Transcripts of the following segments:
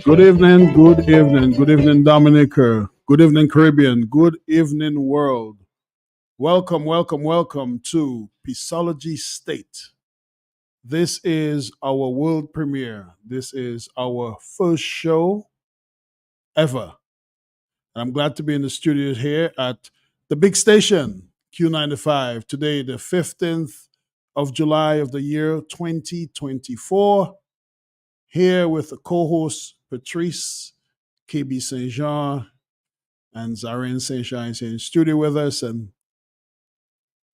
Good evening, Dominica. Good evening, Caribbean. Good evening, world. Welcome to Peacealogy State. This is our world premiere. This is our first show ever. And I'm glad to be in the studio here at the big station, Q95, today, the 15th of July of the year 2024. Here with the co host Patrice, KB St. Jean, and Zareen St. Jean is here in studio with us. And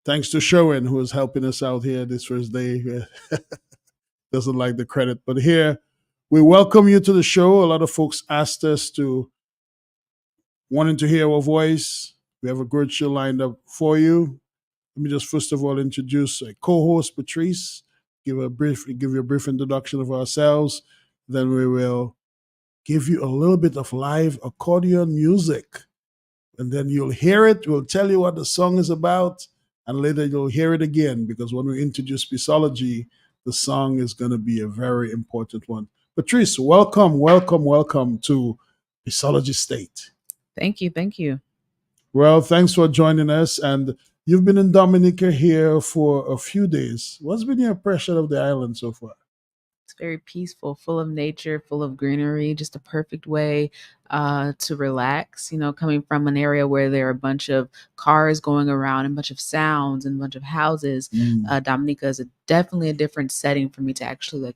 thanks to Sherwin, who is helping us out here this first day. Doesn't like the credit, but here we welcome you to the show. A lot of folks asked us to wanting to hear our voice. We have a good show lined up for you. Let me just first of all introduce a co-host Patrice. Give you a brief introduction of ourselves. Then we will give you a little bit of live accordion music. And then you'll hear it. We'll tell you what the song is about. And later you'll hear it again because when we introduce Peaceology, the song is going to be a very important one. Patrice, welcome to Peacealogy State. Thank you. Well, thanks for joining us. And you've been in Dominica here for a few days. What's been your impression of the island so far? It's very peaceful, full of nature, full of greenery, just a perfect way to relax. Coming from an area where there are a bunch of cars going around and a bunch of sounds and a bunch of houses, Dominica is definitely a different setting for me to actually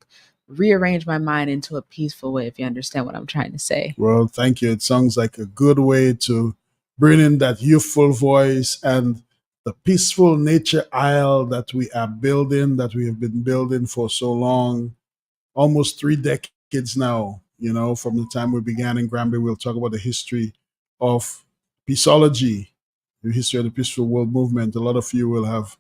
rearrange my mind into a peaceful way, if you understand what I'm trying to say. Well, thank you. It sounds like a good way to bring in that youthful voice and the peaceful nature isle that we are building, that we have been building for so long, almost 3 decades now. From the time we began in Granby, we'll talk about the history of Peaceology, the history of the Peaceful World Movement. A lot of you will have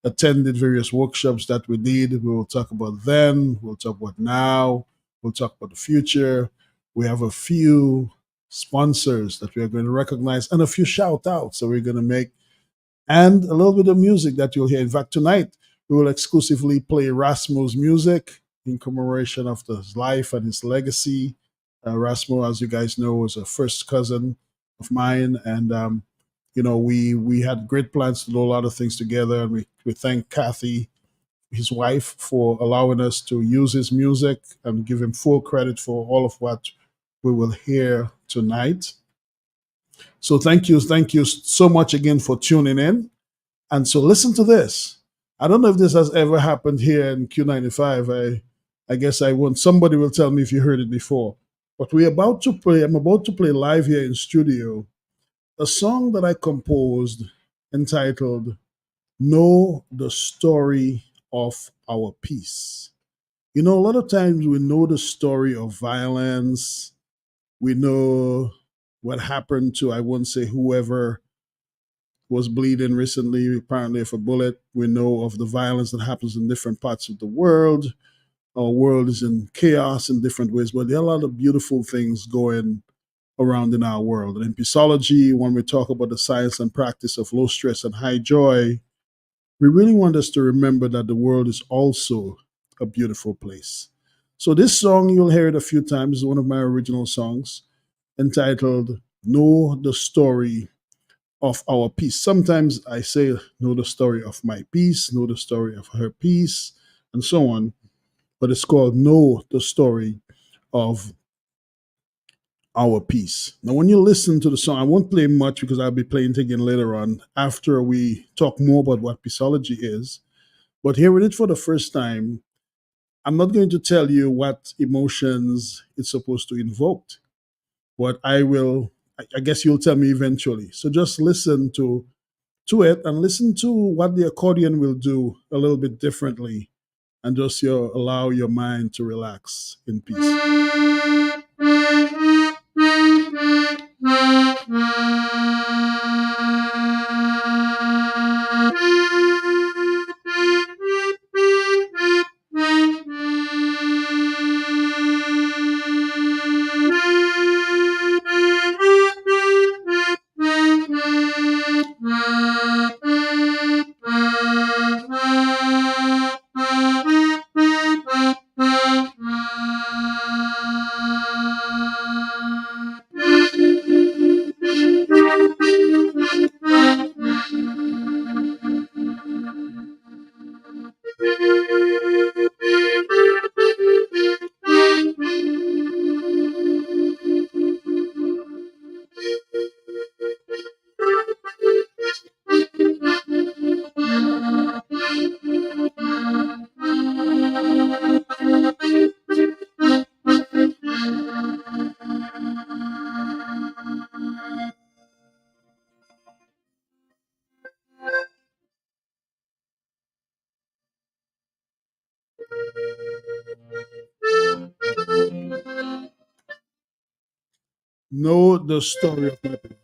attended various workshops that we did. We will talk about then, we'll talk about now, we'll talk about the future. We have a few sponsors that we are going to recognize and a few shout outs that we're going to make, and a little bit of music that you'll hear. In fact, tonight we will exclusively play Rasmo's music in commemoration of his life and his legacy. Rasmo, as you guys know, was a first cousin of mine, and we had great plans to do a lot of things together, and we thank Kathy, his wife, for allowing us to use his music and give him full credit for all of what we will hear tonight. So thank you so much again for tuning in. And so listen to this. I don't know if this has ever happened here in Q95. I guess I won't. Somebody will tell me if you heard it before. But I'm about to play live here in studio a song that I composed entitled Know the Story of Our Peace. A lot of times we know the story of violence. We know what happened to, I won't say whoever was bleeding recently, apparently of a bullet. We know of the violence that happens in different parts of the world. Our world is in chaos in different ways, but there are a lot of beautiful things going around in our world. And in Peaceology, when we talk about the science and practice of low stress and high joy, we really want us to remember that the world is also a beautiful place. So this song, you'll hear it a few times, is one of my original songs entitled Know the Story of Our Peace. Sometimes I say, know the story of my peace, know the story of her peace, and so on. But it's called Know the Story of Our Peace. Now, when you listen to the song, I won't play much because I'll be playing it again later on after we talk more about what Peaceology is. But hearing it for the first time, I'm not going to tell you what emotions it's supposed to invoke, but I guess you'll tell me eventually. So just listen to it and listen to what the accordion will do a little bit differently, and just allow your mind to relax in peace. Know the story of my peace.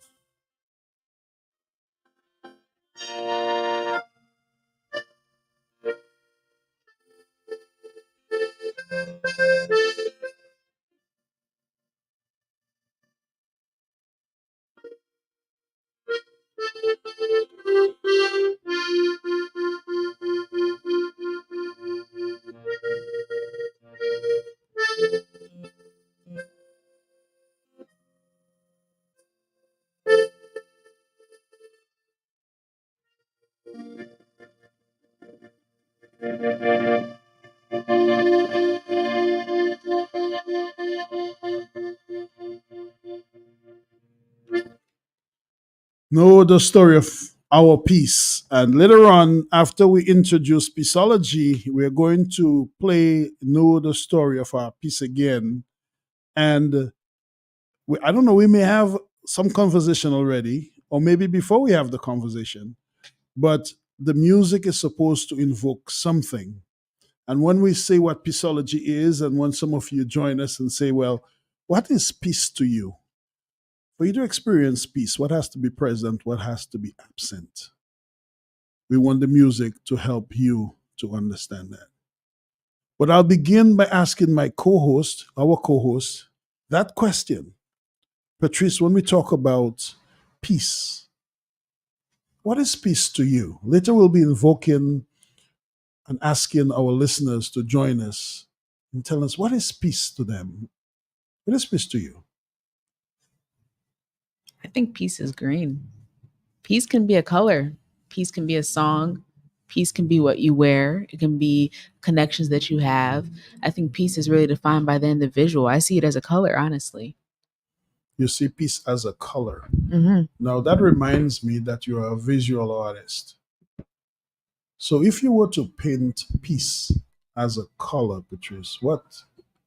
Know the story of our peace. And later on, after we introduce Peaceology, we're going to play Know the Story of Our Peace again. And I don't know, we may have some conversation already, or maybe before we have the conversation, but the music is supposed to invoke something. And when we say what Peaceology is, and when some of you join us and say, well, what is peace to you? For you to experience peace, what has to be present? What has to be absent? We want the music to help you to understand that. But I'll begin by asking my co host, our co host, that question. Patrice, when we talk about peace, what is peace to you? Later, we'll be invoking and asking our listeners to join us and tell us what is peace to them? What is peace to you? I think peace is green. Peace can be a color, peace can be a song, peace can be what you wear, it can be connections that you have. I think peace is really defined by the individual. I see it as a color, honestly. You see peace as a color. Hmm. Now, that reminds me that you are a visual artist. So, if you were to paint peace as a color, Patrice, what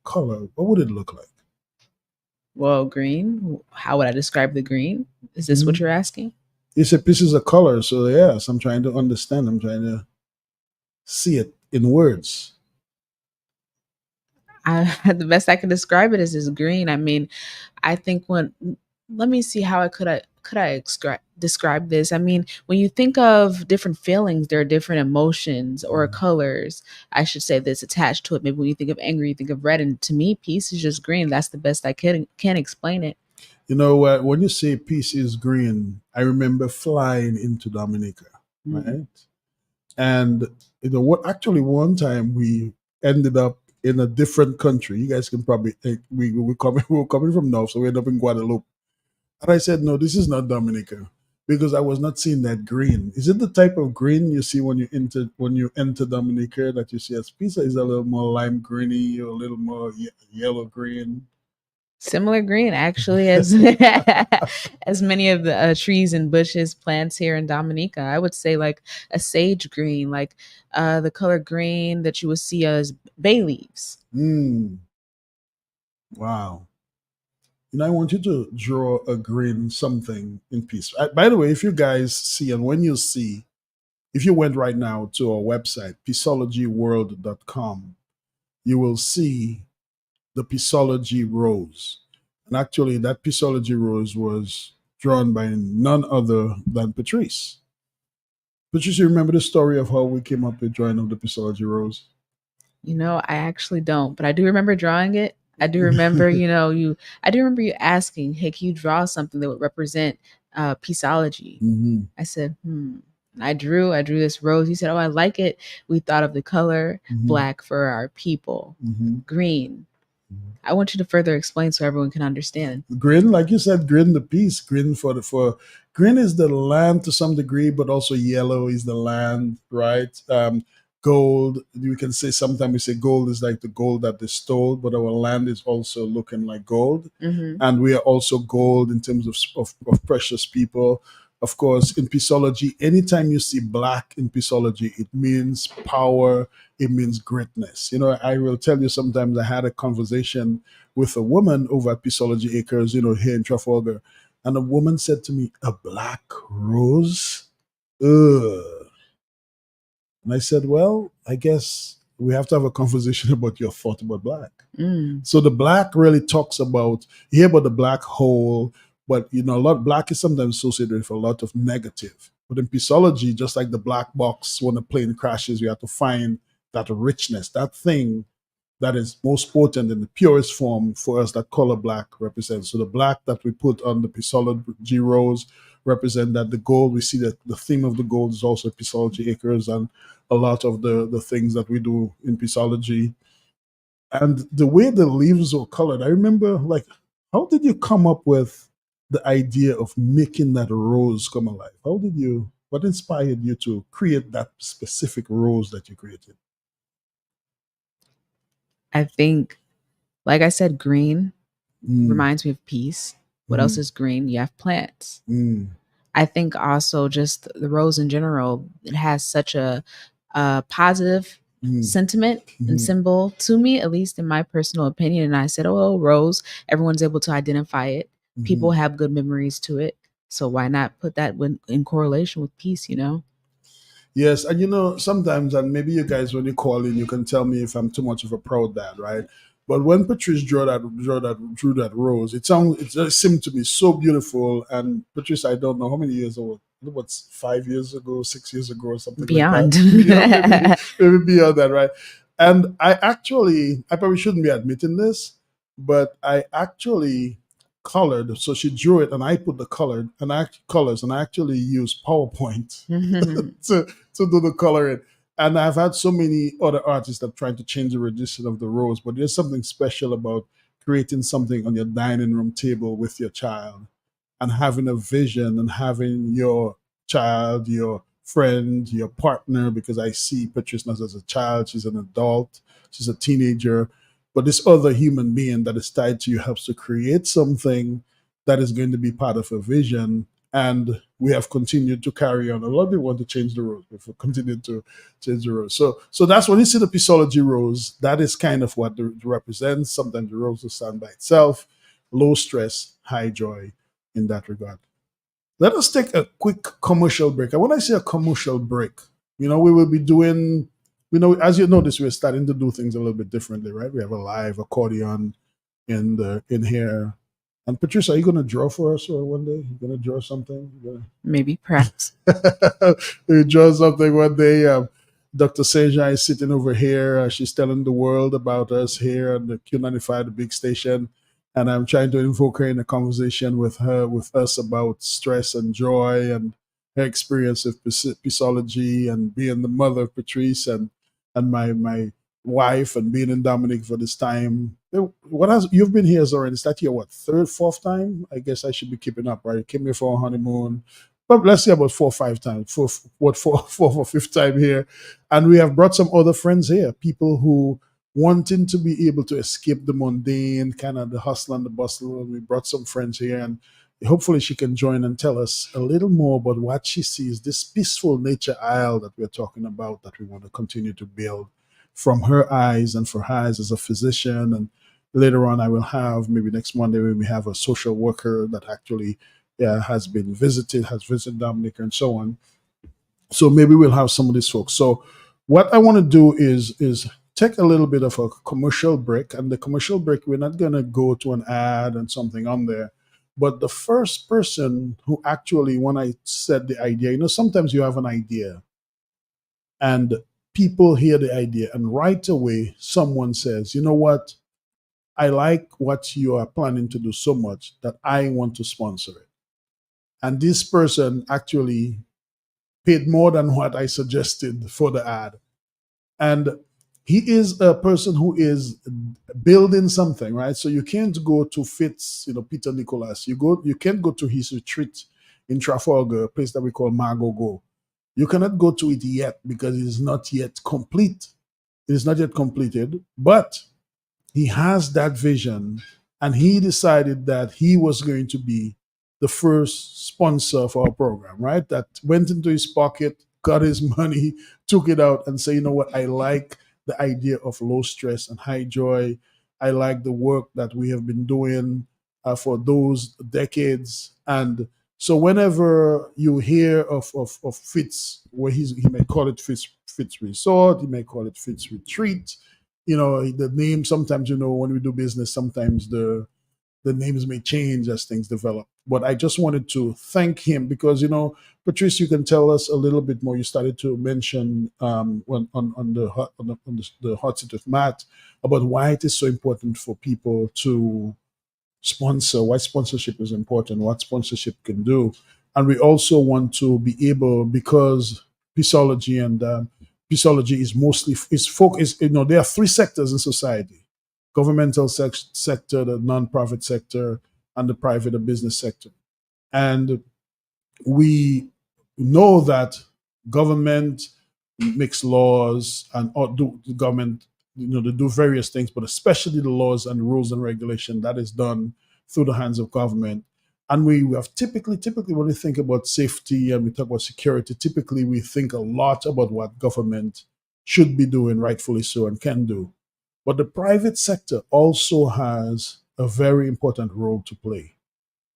color, what would it look like? Well, green, how would I describe the green? Is this what Mhm. you're asking? You said peace is a color. So, yes, I'm trying to understand. I'm trying to see it in words. The best I can describe it is green. I mean, I think when let me see how I describe this. I mean, when you think of different feelings, there are different emotions or colors. I should say that's attached to it. Maybe when you think of anger, you think of red, and to me, peace is just green. That's the best I can explain it. You know what? When you say peace is green, I remember flying into Dominica, Mm. right? And what? Actually, one time we ended up in a different country. You guys can probably we were coming from north, so we ended up in Guadeloupe. And I said, no, this is not Dominica because I was not seeing that green. Is it the type of green you see when you enter Dominica that you see as pizza? Is a little more lime greeny or a little more yellow green? Similar green, actually, as as many of the trees and bushes, plants here in Dominica. I would say like a sage green, like the color green that you would see as bay leaves. Mm, wow. I want you to draw a green something in peace. By the way, if you guys see and when you see, if you went right now to our website, peaceologyworld.com, you will see the Peaceology Rose. And actually, that Peaceology Rose was drawn by none other than Patrice. Patrice, you remember the story of how we came up with drawing of the Peaceology Rose? I actually don't, but I do remember drawing it. I do remember, I do remember you asking, "Hey, can you draw something that would represent Peaceology?" Mm-hmm. I said, "Hmm." I drew this rose. He said, "Oh, I like it." We thought of the color Mm-hmm. black for our people, Mm-hmm. green. I want you to further explain so everyone can understand. Grin, like you said, grin the peace. Grin for grin is the land to some degree, but also yellow is the land, right? gold. You can say sometimes we say gold is like the gold that they stole, but our land is also looking like gold. Hmm. And we are also gold in terms of precious people. Of course, in Peaceology, anytime you see black in Peaceology, it means power, it means greatness. I will tell you sometimes I had a conversation with a woman over at Peaceology Acres, here in Trafalgar. And a woman said to me, "A black rose? Ugh." And I said, "Well, I guess we have to have a conversation about your thought about black." Mm. So the black really talks about, you hear about the black hole, but a lot black is sometimes associated with a lot of negative. But in Peaceology, just like the black box, when a plane crashes, you have to find that richness, that thing that is most potent in the purest form for us that color black represents. So the black that we put on the Peaceology rose represent that. The gold, we see that the theme of the gold is also Peaceology Acres and a lot of the things that we do in Peaceology. And the way the leaves were colored, I remember, like, how did you come up with the idea of making that rose come alive? What inspired you to create that specific rose that you created? I think, like I said, green Mm, reminds me of peace. What else mm, is green? You have plants. mm, I think also just the rose in general, it has such a positive mm, sentiment and mm, symbol to me, at least in my personal opinion. And I said, oh, rose, everyone's able to identify it. People mm. have good memories to it. So why not put that in correlation with peace, you know? Yes, and sometimes, and maybe you guys, when you call in, you can tell me if I'm too much of a proud dad, right? But when Patrice drew that rose, it just seemed to be so beautiful. And Patrice, I don't know how many years old. What's 5 years ago, 6 years ago, or something like that. Beyond. Maybe beyond that, right? And I probably shouldn't be admitting this, but I actually colored. So she drew it, and I put the colors, and I actually used PowerPoint to do the coloring. And I've had so many other artists that trying to change the rendition of the rose, but there's something special about creating something on your dining room table with your child and having a vision and having your child, your friend, your partner, because I see Patrice not as a child, she's an adult, she's a teenager, but this other human being that is tied to you helps to create something that is going to be part of a vision. And we have continued to carry on. A lot of people want to change the rules. We've continued to change the rules. So that's when you see the Peaceology rose, that is kind of what it represents. Sometimes the rose will stand by itself, low stress, high joy in that regard. Let us take a quick commercial break. And when I say a commercial break, we will be doing, as you notice, we're starting to do things a little bit differently, right? We have a live accordion in here. And Patricia, are you gonna draw for us or one day? You gonna draw something? Maybe, perhaps. You draw something one day. Dr. Seja is sitting over here. She's telling the world about us here on the Q95, the big station. And I'm trying to invoke her in a conversation with us about stress and joy and her experience of Peaceology and being the mother of Patrice and my wife and being in Dominic for this time. What has you've been here already? Is that your what third, fourth time? I guess I should be keeping up, right? You came here for a honeymoon, but let's say about 4 or 5 times. Fourth or fifth time here, and we have brought some other friends here, people who wanting to be able to escape the mundane, kind of the hustle and the bustle. And we brought some friends here, and hopefully she can join and tell us a little more about what she sees, this peaceful nature isle that we're talking about, that we want to continue to build from her eyes and for her eyes as a physician. And later on, I will have maybe next Monday when we have a social worker that actually has visited Dominica and so on. So maybe we'll have some of these folks. So what I want to do is take a little bit of a commercial break. And the commercial break, we're not going to go to an ad and something on there. But the first person who actually, when I said the idea, sometimes you have an idea and people hear the idea, and right away someone says, you know what, I like what you are planning to do so much that I want to sponsor it. And this person actually paid more than what I suggested for the ad. And he is a person who is building something, right? So you can't go to Fitz, Peter Nicholas. You can't go to his retreat in Trafalgar, a place that we call Magogo. You cannot go to it yet because it is not yet complete. It is not yet completed, but he has that vision, and he decided that he was going to be the first sponsor for our program, right? That went into his pocket, got his money, took it out, and say, you know what, I like the idea of low stress and high joy. I like the work that we have been doing for those decades. And so whenever you hear of Fitz, where he may call it Fitz Resort, he may call it Fitz Retreat, the name, sometimes, when we do business, sometimes the names may change as things develop. But I just wanted to thank him because, Patrice, you can tell us a little bit more. You started to mention when on the hot seat with Matt about why it is so important for people to sponsor, why sponsorship is important, what sponsorship can do. And we also want to be able, because Peaceology and Peaceology is mostly is focused. There are three sectors in society: governmental sector, the non-profit sector, and the private or business sector. And we know that government makes laws and or do the government, they do various things, but especially the laws and rules and regulation that is done through the hands of government. And we have typically when we think about safety and we talk about security, typically we think a lot about what government should be doing, rightfully so, and can do. But the private sector also has a very important role to play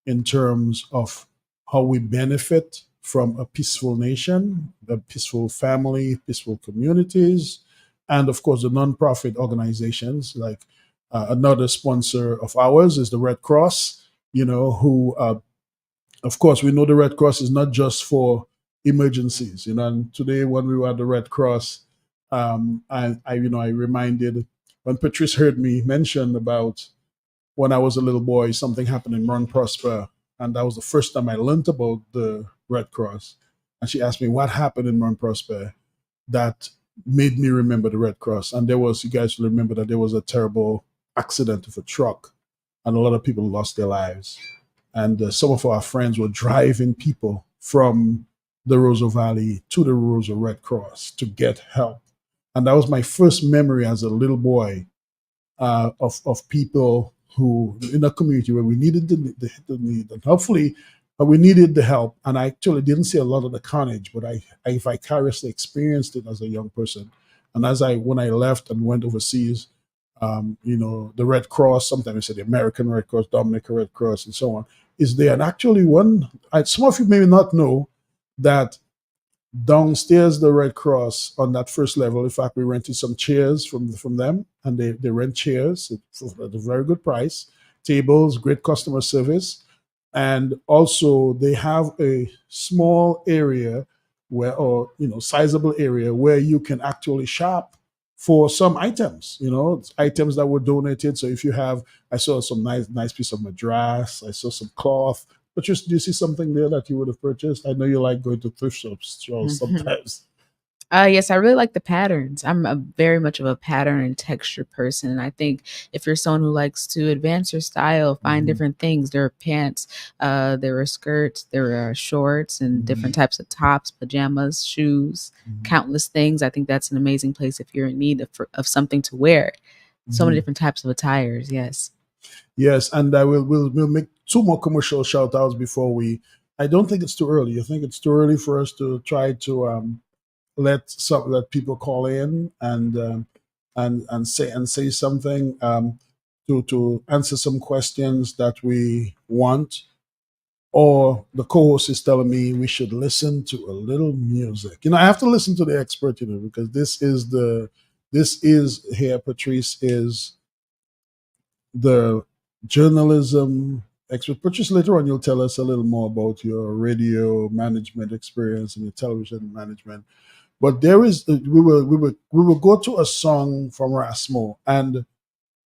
in terms of how we benefit from a peaceful nation, a peaceful family, peaceful communities, and of course the nonprofit organizations. Like another sponsor of ours is the Red Cross. Who of course we know the Red Cross is not just for emergencies. And today when we were at the Red Cross, I reminded when Patrice heard me mention about when I was a little boy, something happened in Run Prosper. And that was the first time I learned about the Red Cross. And she asked me what happened in Run Prosper that made me remember the Red Cross. And you guys will remember that there was a terrible accident with a truck and a lot of people lost their lives. And some of our friends were driving people from the Roseau Valley to the Roseau Red Cross to get help. And that was my first memory as a little boy of people who in a community where we needed the need, and hopefully we needed the help. And I actually didn't see a lot of the carnage, but I vicariously experienced it as a young person. And when I left and went overseas, the Red Cross, sometimes I say the American Red Cross, Dominican Red Cross, and so on, is there. And actually, some of you may not know that downstairs the Red Cross on that first level. In fact, we rented some chairs from them, and they rent chairs at a very good price, tables, great customer service, and also they have a small area or sizable area where you can actually shop for some items, items that were donated. So if you have, I saw some nice piece of madras, I saw some cloth. But just do you see something there that you would have purchased? I know you like going to thrift shops sometimes. Yes, I really like the patterns. I'm a very much of a pattern and texture person. And I think if you're someone who likes to advance your style, find Mm-hmm. different things. There are pants, there are skirts, there are shorts, and Mm-hmm. different types of tops, pajamas, shoes, countless things. I think that's an amazing place if you're in need of something to wear. So many Mm-hmm. different types of attires. Yes. Yes, and I we'll make two more commercial shout outs before we. I don't think it's too early. You think it's too early for us to try to let people call in and say something, to answer some questions that we want, or the co-host is telling me we should listen to a little music. I have to listen to the expert, because this is here. Patrice is the journalism expert. Patrice, later on you'll tell us a little more about your radio management experience and your television management. But there is we will go to a song from Rasmo, and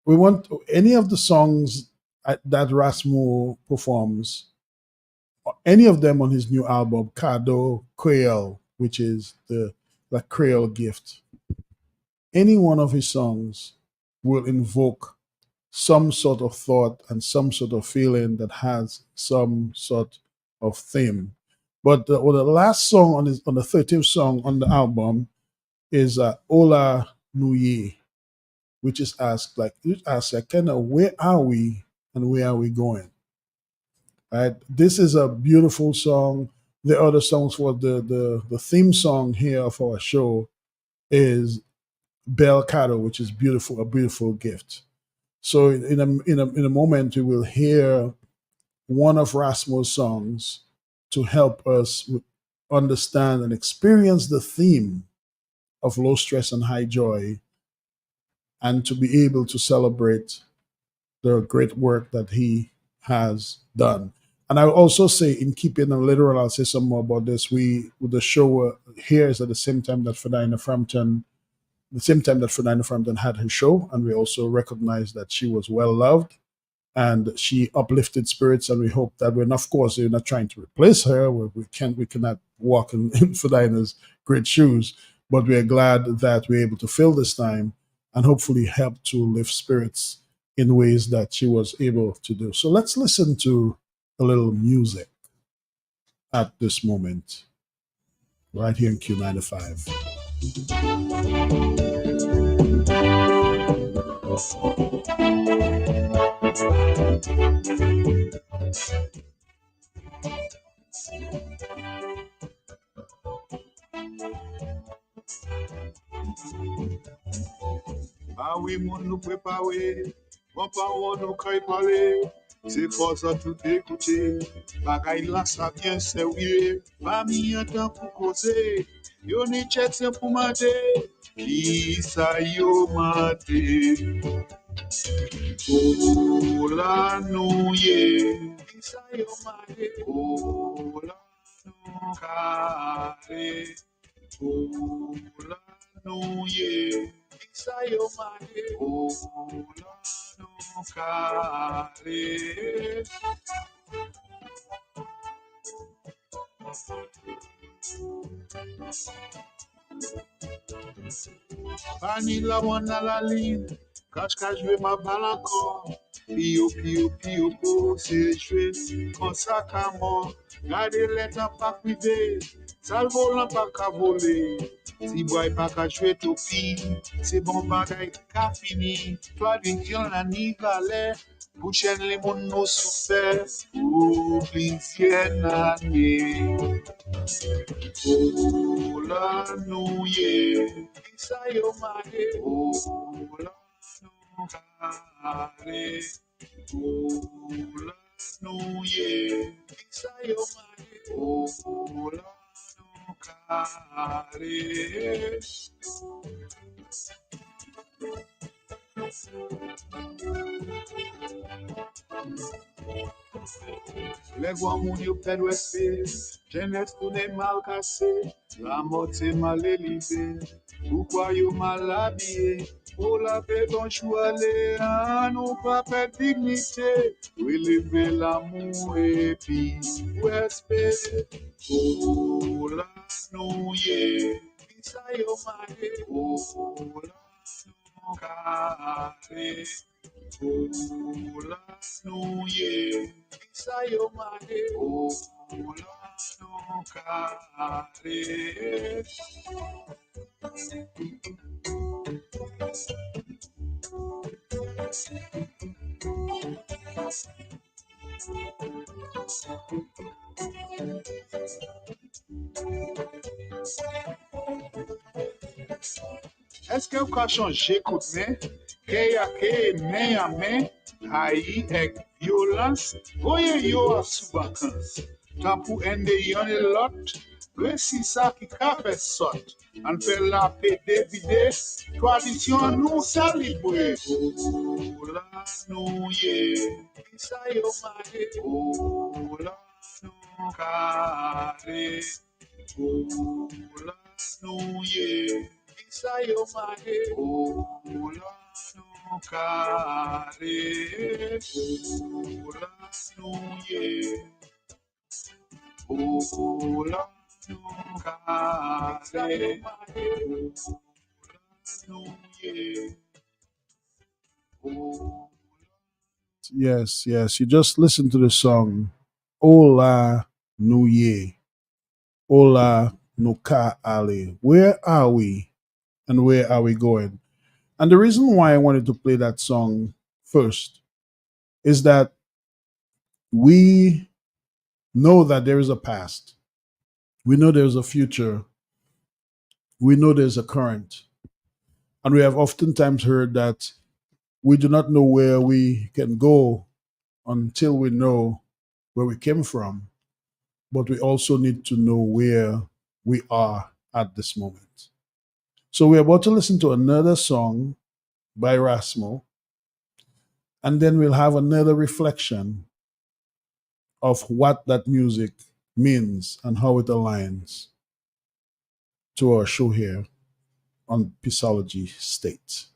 we want any of the songs that Rasmo performs, any of them on his new album, Cado Creole, which is the Creole gift. Any one of his songs will invoke some sort of thought and some sort of feeling that has some sort of theme. But well, the last song on the 13th song on the album is Ola Nuye, which is asked like it asks like kind of where are we and where are we going? Right. This is a beautiful song. The other songs for the theme song here of our show is Bel Caro, which is beautiful, a beautiful gift. So in a moment we will hear one of Rasmo's songs to help us understand and experience the theme of low stress and high joy, and to be able to celebrate the great work that he has done. And I will also say, in keeping a literal, I'll say some more about this. The show here is at the same time that Ferdinand Frampton, the same time that Ferdinand Frampton had her show, and we also recognize that she was well loved and she uplifted spirits. And we hope that of course, we're not trying to replace her. We cannot walk in Ferdinand's great shoes, but we are glad that we're able to fill this time and hopefully help to lift spirits in ways that she was able to do. So let's listen to a little music at this moment, right here in Q95. Ah oui, moun nou préparé, bon parole nous kay parler, c'est force à tout écouter, bagay la ça bien sérieux, famille en temps pour causer, yo ni check c'est pour mater, qui ça yo mater, oh la nouye, qui ça yo mater, oh la nou kare, oh la nouye, qui ça yo mater, oh la nou kare. Pani la wana la ligne, cache cache jouer ma balle encore. Pio, pio, pio, po, c'est jouer, comme ça qu'à mort. Gardez les temps pas privé, ça le volant pas qu'à voler. Si boy pas qu'à jouer tout pi, c'est bon bagaille qu'à fini. Toi, d'une kill la ni valet, pour chaîne les moun nous souffert, pour plusieurs années. Oh la nouye, isa yo mare. Oh la nou kare. Oh la nouye, isa yo mare. Oh la nou kare. Les grands moun yo perd respect, jeunesse tourne mal cassé, la mort c'est mal élevé. Pourquoi yo mal habillé? Pour la paix don chouale, nous pas perdre dignité, relever l'amour et puis respect. Oh la nouye, ça yo mare, oh la nou kare. Oh la nouye, isa yo mare. Oh la nou kare. Est-ce que vous avez changé de main? Que a que main à main, haï avec violence, voyez yo à sous-vacances. Tant pour ende yon et l'autre, voici ça qui a fait sorte. On fait la paix dévidée, tradition nous célébrer. Oh la nouye, ça yo mare. Oh la nou kare. Oh la nouye, isa yo mare. Oh la nou kare. Oh la nouye. Oh la nou kare. Oh la nouye. Oh. Yes, yes. You just listen to the song Ola Nuye. Ola Nuka Ali. Where are we and where are we going? And the reason why I wanted to play that song first is that we know that there is a past, we know there's a future, we know there's a current. And we have oftentimes heard that we do not know where we can go until we know where we came from, but we also need to know where we are at this moment. So we're about to listen to another song by Rasmo, and then we'll have another reflection of what that music means and how it aligns to our show here on Peacealogy State.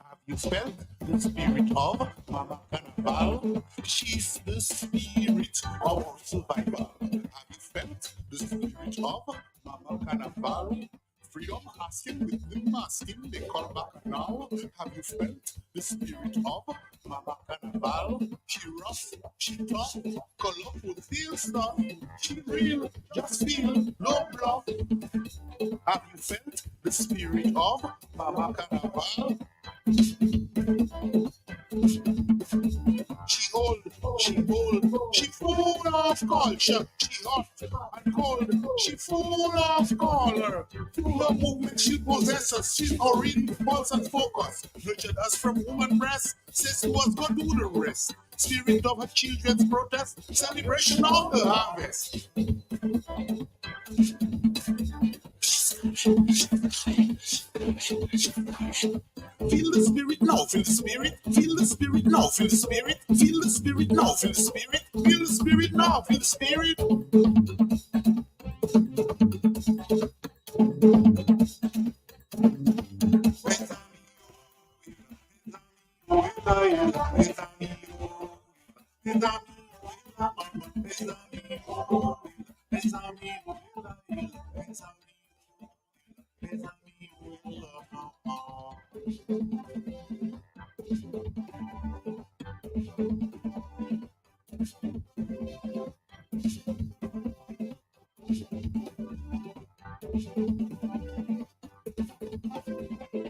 Have you felt the spirit of Mama Carnival? She's the spirit of our survival. Have you felt the spirit of Mama Carnival? Freedom asking with the masking they call back now. Have you felt the spirit of Mama Carnival? She rough, she tough, colorful, feel stuff. She real, just feel, no bluff. Have you felt the spirit of Mama Carnival? She old, she bold, she full of culture. She hot and cold, she full of color. Through her movement, she possesses. She's orange, pulse and focus. Nurtured us from woman breast, says to us, go do the rest. Spirit of her children's protest, celebration of the harvest. Feel the spirit now, feel the spirit, feel the spirit now, feel the spirit, feel the spirit now, feel the spirit, feel the spirit now, feel the spirit.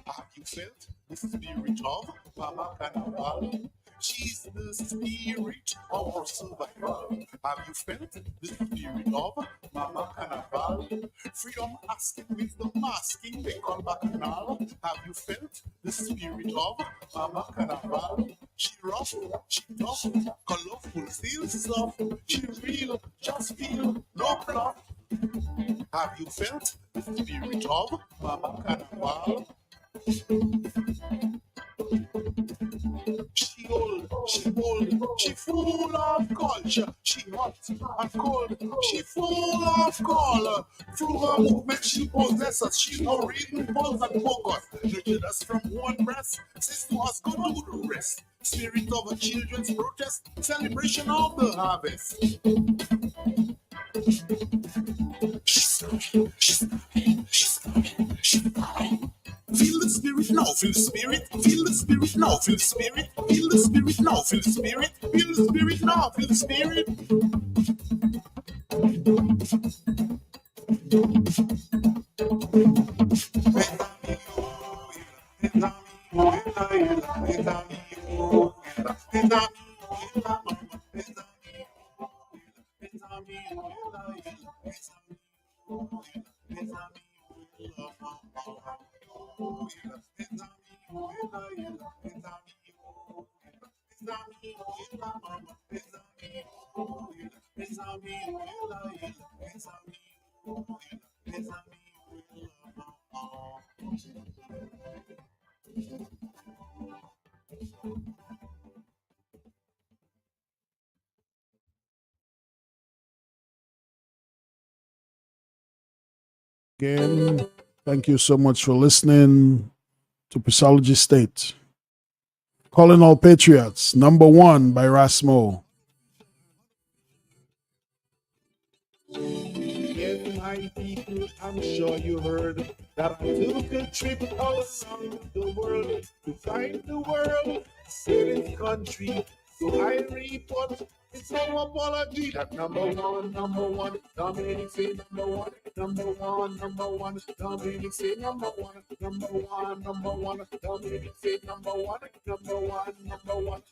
Have you felt the spirit of Mama Carnival? She's the spirit of our survival. Have you felt the spirit of Mama Carnival? Freedom asking with the masking they call back now. Have you felt the spirit of Mama Carnival? She rough, she tough, colorful, still soft. She real, just feel, no bluff. Have you felt the spirit of Mama Carnival? She old, she bold, she full of culture. She hot and cold, she full of color. Through her movement, she possesses. She's no reading, pulse and focus. Nurtured us from one breast, says to us, go do the rest. Spirit of her children's protest, celebration of the harvest. Feel the spirit now, feel the spirit, feel the spirit now, feel the spirit, feel the spirit now, feel the spirit, feel the spirit now, feel the spirit. Again, thank you so much for listening to Peacealogy State. Calling All Patriots, number one by Rasmo. Yes, my people, I'm sure you heard that I took a trip all around the world to find the world in its country. So I report it's no apology. That number one, Dominic say number one, Dominic say number one, Dominic say number one, Dominic say number one.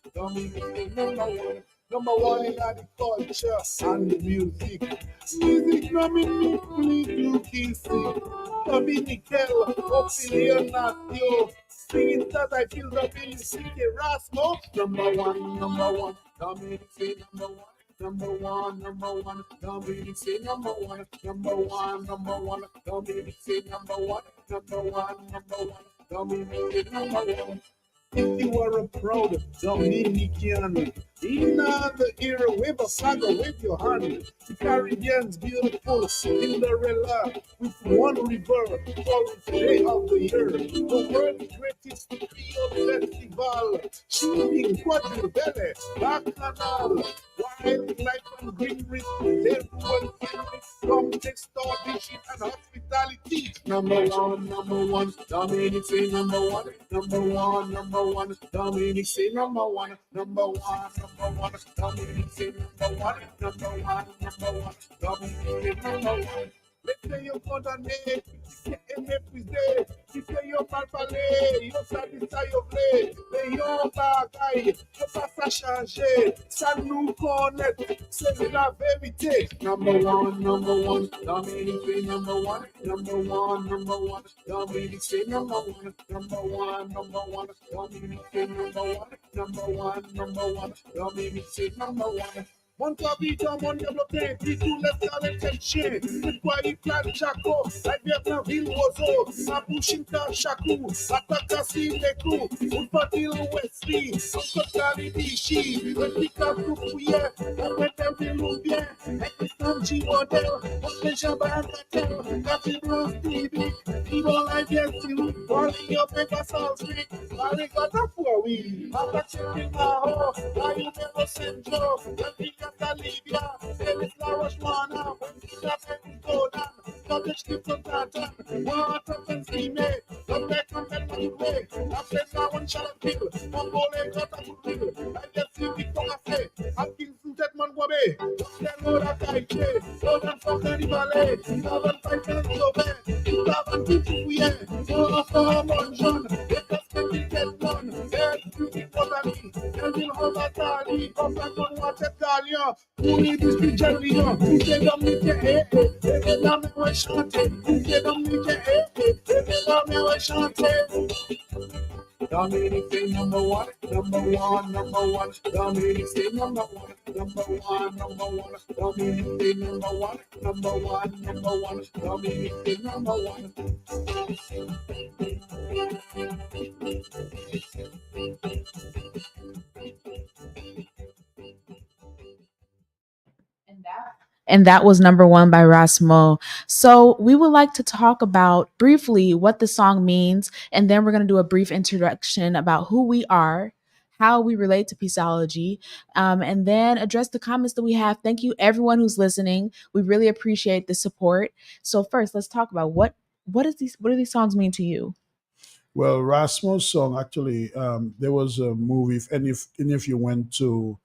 Number one in the culture and the music. Music nominate to kissing. Dominical, opinion not yo. Singing that I feel the feeling, sing it, Rasmo. Number one, Dominic say number one, Dominic say number one, Dominic say number one, Dominic say number one. If you are a proud Dominican, in the era, wave a flag or wave your hand. The Caribbean's beautiful Cinderella with one river for each day of the year. The world's greatest Creole festival, shooting quadrille, bacchanal, wildlife and green rich, everyone can from next door dishes and hospitality. Number one, Dominic say number one, Dominic say number one, Dominic say number one, Dominic say number one. Let's say you're condamné, si c'est méprisé, si c'est yon mal parlé, yon satisfait yon blé, mais yon bagaille, yon pas ça changer, ça nous connaît, c'est la vérité. Number one, Dominic say number one, Dominic say number one, Dominic say number one, Dominic say number one. Mon capitaine, mon développé, puis tout le temps les chercher. Pourquoi il plane Chaco, la bière dans ville roseau, ma bouche in chakou, attaque à si les coups, on partit le Wesley, on peut aller d'ici, le pica tout fouillé, on met un peu bien, avec un petit modèle, on fait jambes à la tête, café blanc, TV, ils vont la bière si vous, on y a fait pas sans street, on les gâte à foi, oui, on va checker ma ho, là il met le Saint-Joe, le pica Libya, there is flowers one up, that's it go down, don't just keep on that, what up and see me, don't let them get my way, after that one shall kill, one ball and got a good kill, I just see me come and say, I'm killing some dead man wabe, then what I can't say, don't them from any valley, have a fight and so bad, you have a good to yeah, so after a monjon, let us get done, there's beauty for me, and you'll hold a tally, come back on watch a tally. Only this picture we know. Who said I'm with the I'm not chanting. Who said I'm with the I'm not chanting. Dominic say number one, Dominic say number one, Dominic say number one, Dominic say number one. And that was number one by Rasmo. So we would like to talk about briefly what the song means, and then we're going to do a brief introduction about who we are, how we relate to Peaceology, and then address the comments that we have. Thank you, everyone who's listening. We really appreciate the support. So first, let's talk about what do these songs mean to you? Well, Rasmus' song actually, there was a movie. If you went to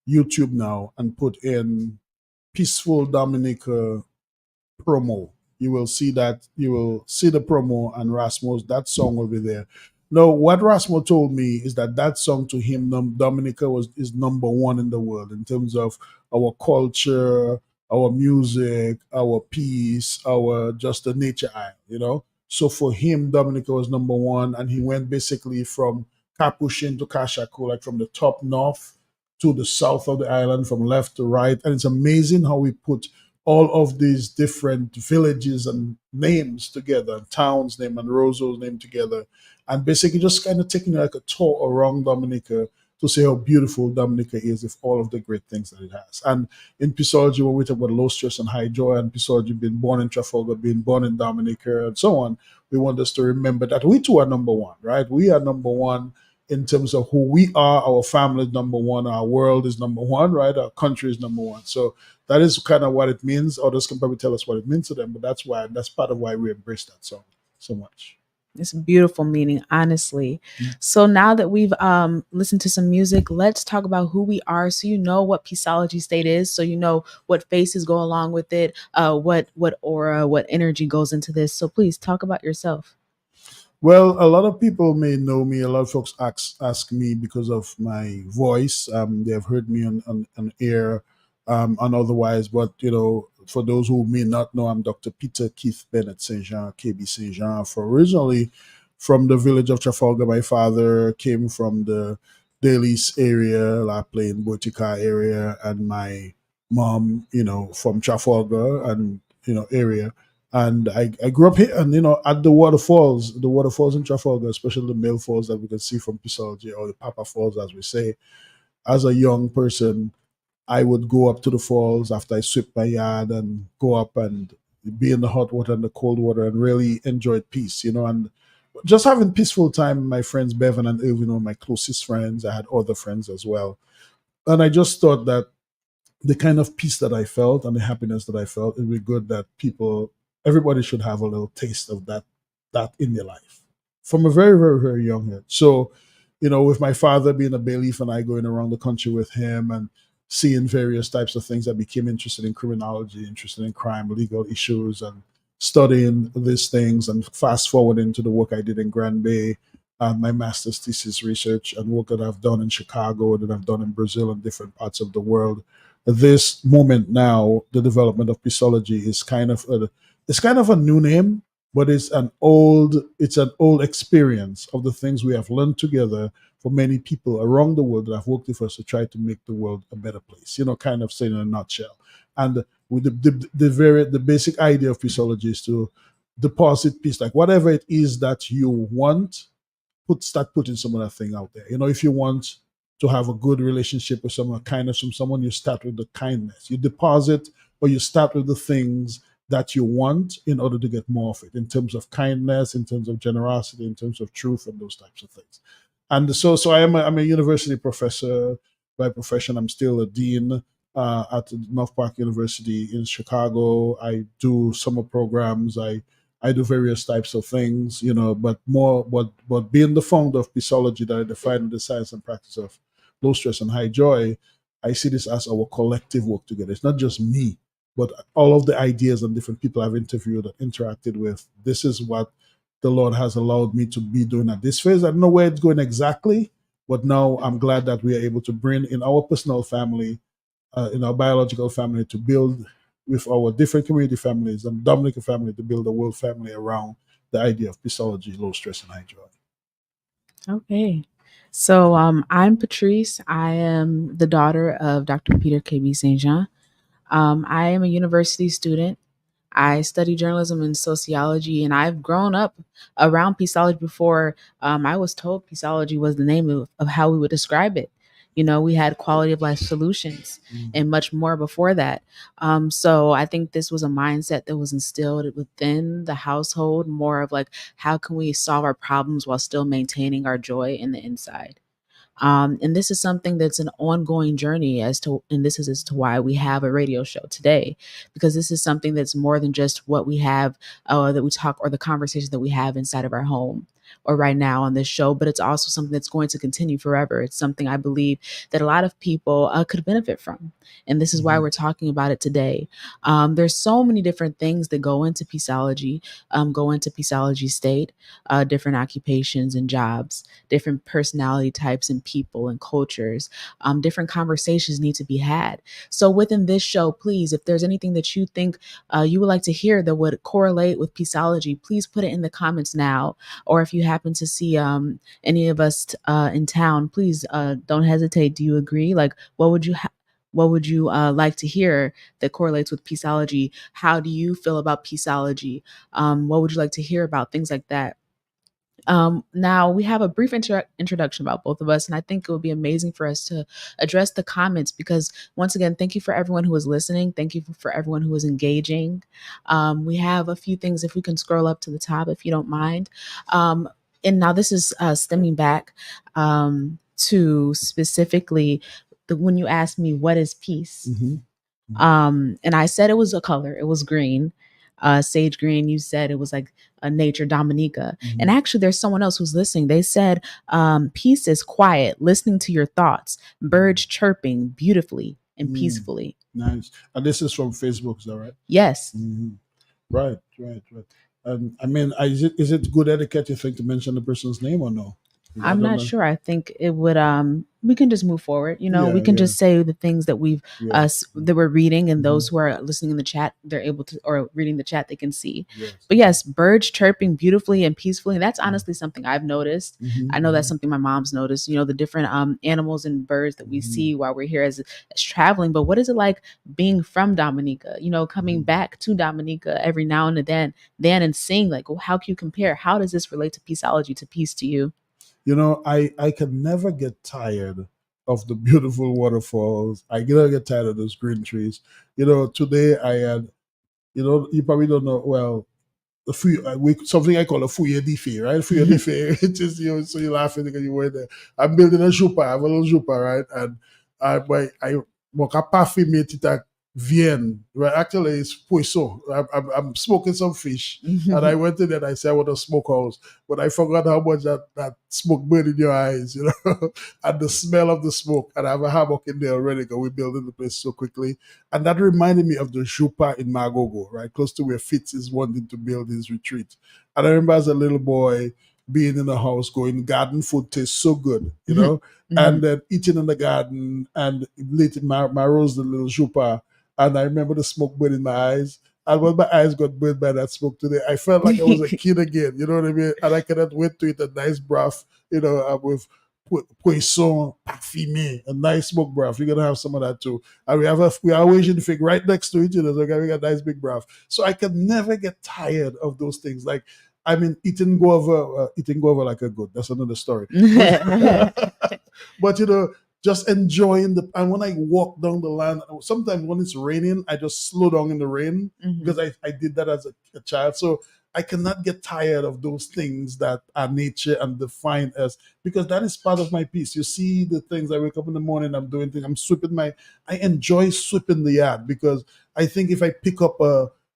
YouTube now and put in "Peaceful Dominica" promo. You will see the promo and Rasmus, that song will be there. No, what Rasmus told me is that that song to him, Dominica was is number one in the world in terms of our culture, our music, our peace, our just the nature isle, you know. So for him, Dominica was number one, and he went basically from Capuchin to Kashako, like from the top north to the south of the island, from left to right. And it's amazing how we put all of these different villages and names together, towns name and Roso's name together, and basically just kind of taking like a tour around Dominica to see how beautiful Dominica is with all of the great things that it has. And in Pisology, when we talk about low stress and high joy, and Pisology being born in Trafalgar, being born in Dominica, and so on, we want us to remember that we too are number one, right? We are number one in terms of who we are. Our family is number one. Our world is number one, right? Our country is number one. So that is kind of what it means. Others can probably tell us what it means to them, but that's part of why we embrace that song. so much. It's a beautiful meaning, honestly. So now that we've listened to some music, let's talk about who we are. So you know what Peaceology State is. So you know what faces go along with it. What aura, what energy goes into this. So please talk about yourself. Well, a lot of people may know me. A lot of folks ask me because of my voice. They have heard me on air and otherwise. But, for those who may not know, I'm Dr. Peter Keith Bennett St. Jean, KB St. Jean. For originally from the village of Trafalgar. My father came from the Dalis area, La Plain, Botica area, and my mom, from Trafalgar and, area. And I grew up here, and at the waterfalls in Trafalgar, especially the male falls that we can see from Peaceology, or the Papa Falls, as we say. As a young person, I would go up to the falls after I sweep my yard and go up and be in the hot water and the cold water and really enjoy peace, and just having peaceful time. My friends Bevan and Irvin were my closest friends. I had other friends as well, and I just thought that the kind of peace that I felt and the happiness that I felt, it'd be good that everybody should have a little taste of that in their life from a very, very, very young age. So, with my father being a bailiff and I going around the country with him and seeing various types of things, I became interested in criminology, interested in crime, legal issues, and studying these things. And fast forwarding to the work I did in Grand Bay, my master's thesis research and work that I've done in Chicago, that I've done in Brazil and different parts of the world. This moment now, the development of Peaceology is kind of a new name, but it's an old experience of the things we have learned together for many people around the world that have worked with us to try to make the world a better place. Kind of saying in a nutshell. And with the basic idea of Peaceology is to deposit peace, like whatever it is that you want, start putting some of that thing out there. If you want to have a good relationship with someone, kindness from someone, you start with the kindness. You deposit, or you start with the things that you want in order to get more of it, in terms of kindness, in terms of generosity, in terms of truth, and those types of things. And so I'm a university professor by profession. I'm still a dean at North Park University in Chicago. I do summer programs. I do various types of things, but being the founder of Peaceology, that I define the science and practice of low stress and high joy, I see this as our collective work together. It's not just me, but all of the ideas and different people I've interviewed and interacted with. This is what the Lord has allowed me to be doing at this phase. I don't know where it's going exactly, but now I'm glad that we are able to bring in our personal family, in our biological family, to build with our different community families and Dominican family to build a world family around the idea of Peaceology, low stress, and high joy. Okay. So I'm Patrice. I am the daughter of Dr. Peter KB St. Jean. I am a university student. I study journalism and sociology, and I've grown up around Peaceology before I was told Peaceology was the name of how we would describe it. We had quality of life solutions and much more before that. So I think this was a mindset that was instilled within the household, more of like, how can we solve our problems while still maintaining our joy in the inside? And this is something that's an ongoing journey and this is as to why we have a radio show today, because this is something that's more than just what we have, that we talk, or the conversations that we have inside of our home or right now on this show, but it's also something that's going to continue forever. It's something I believe that a lot of people could benefit from. And this is why we're talking about it today. There's so many different things that go into Peaceology, go into Peaceology State, different occupations and jobs, different personality types and people and cultures. Different conversations need to be had. So within this show, please, if there's anything that you think you would like to hear that would correlate with Peaceology, please put it in the comments now. Or if you happen to see any of us in town, please don't hesitate. Do you agree? Like, what would you like to hear that correlates with Peaceology? How do you feel about Peaceology? What would you like to hear about? Things like that. Now we have a brief introduction about both of us, and I think it would be amazing for us to address the comments because, once again, thank you for everyone who is listening. Thank you for everyone who is engaging. We have a few things, if we can scroll up to the top, if you don't mind. And now this is stemming back to specifically when you asked me what is peace. Mm-hmm. And I said it was a color, it was green. Sage Green, you said it was like a nature Dominica. And Mhm. actually, there's someone else who's listening. They said, peace is quiet, listening to your thoughts, birds chirping beautifully and Mm. peacefully. Nice. And this is from Facebook, is that right? Yes. Mhm. Right, right, right. And I mean, is it good etiquette, you think, to mention the person's name or no? I I'm don't not know. sure. I think it would we can just move forward. We Yeah, can yeah, just say the things that we've yeah. that we're reading, and Hmm. those who are listening in the chat, they're able to, or reading the chat, they can see. Yes. But yes, birds chirping beautifully and peacefully, that's honestly something I've noticed. I know that's Hmm. something my mom's noticed, the different animals and birds that we Hmm. see while we're here as traveling. But what is it like being from Dominica, coming Hmm. back to Dominica every now and then and seeing like, well, how can you compare? How does this relate to peaceology, to peace to you? I can never get tired of the beautiful waterfalls. I never get tired of those green trees. Today I had, you probably don't know, well, something I call a fouille d'effet, right? Fouille d'effet, it's just, so you're laughing because you were there. I'm building a jupa, I have a little jupa, right? And I walk a parfumé tita Vienne, right? Actually, it's poisson. I'm smoking some fish. And I went in there and I said, I want a smokehouse. But I forgot how much that smoke burned in your eyes, and the smell of the smoke. And I have a hammock in there already because we're building the place so quickly. And that reminded me of the Jupa in Magogo, right? Close to where Fitz is wanting to build his retreat. And I remember as a little boy being in the house going, garden food tastes so good, and then eating in the garden and eating my rose, the little Jupa. And I remember the smoke burning in my eyes. And when my eyes got burned by that smoke today, I felt like I was a kid again, you know what I mean? And I cannot wait to eat a nice broth, with poisson parfumé, a nice smoke broth. You're gonna have some of that too. And we are Asian fig right next to each other. So we got nice big broth. So I can never get tired of those things. Like, I mean, eating guava like a goat. That's another story. But but just enjoying and when I walk down the land, sometimes when it's raining, I just slow down in the rain because I did that as a child. So I cannot get tired of those things that are nature and defined as, because that is part of my peace. You see the things, I wake up in the morning, I'm doing things, I'm sweeping I enjoy sweeping the yard because I think if I pick up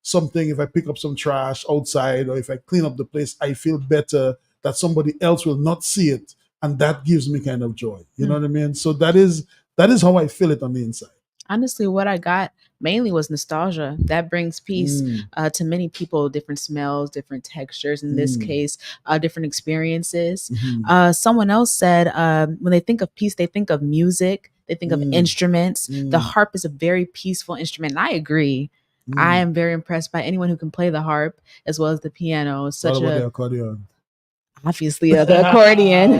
something, if I pick up some trash outside, or if I clean up the place, I feel better that somebody else will not see it, and that gives me kind of joy. You know what I mean? So that is how I feel it on the inside. Honestly, what I got mainly was nostalgia. That brings peace Mm, to many people, different smells, different textures, in this mm, case, different experiences. mhm, Someone else said when they think of peace, they think of music, they think of mm, instruments. The mm, harp is a very peaceful instrument. And I agree. I mm. am very impressed by anyone who can play the harp as well as the piano. It's What such about a, the accordion? obviously, the accordion.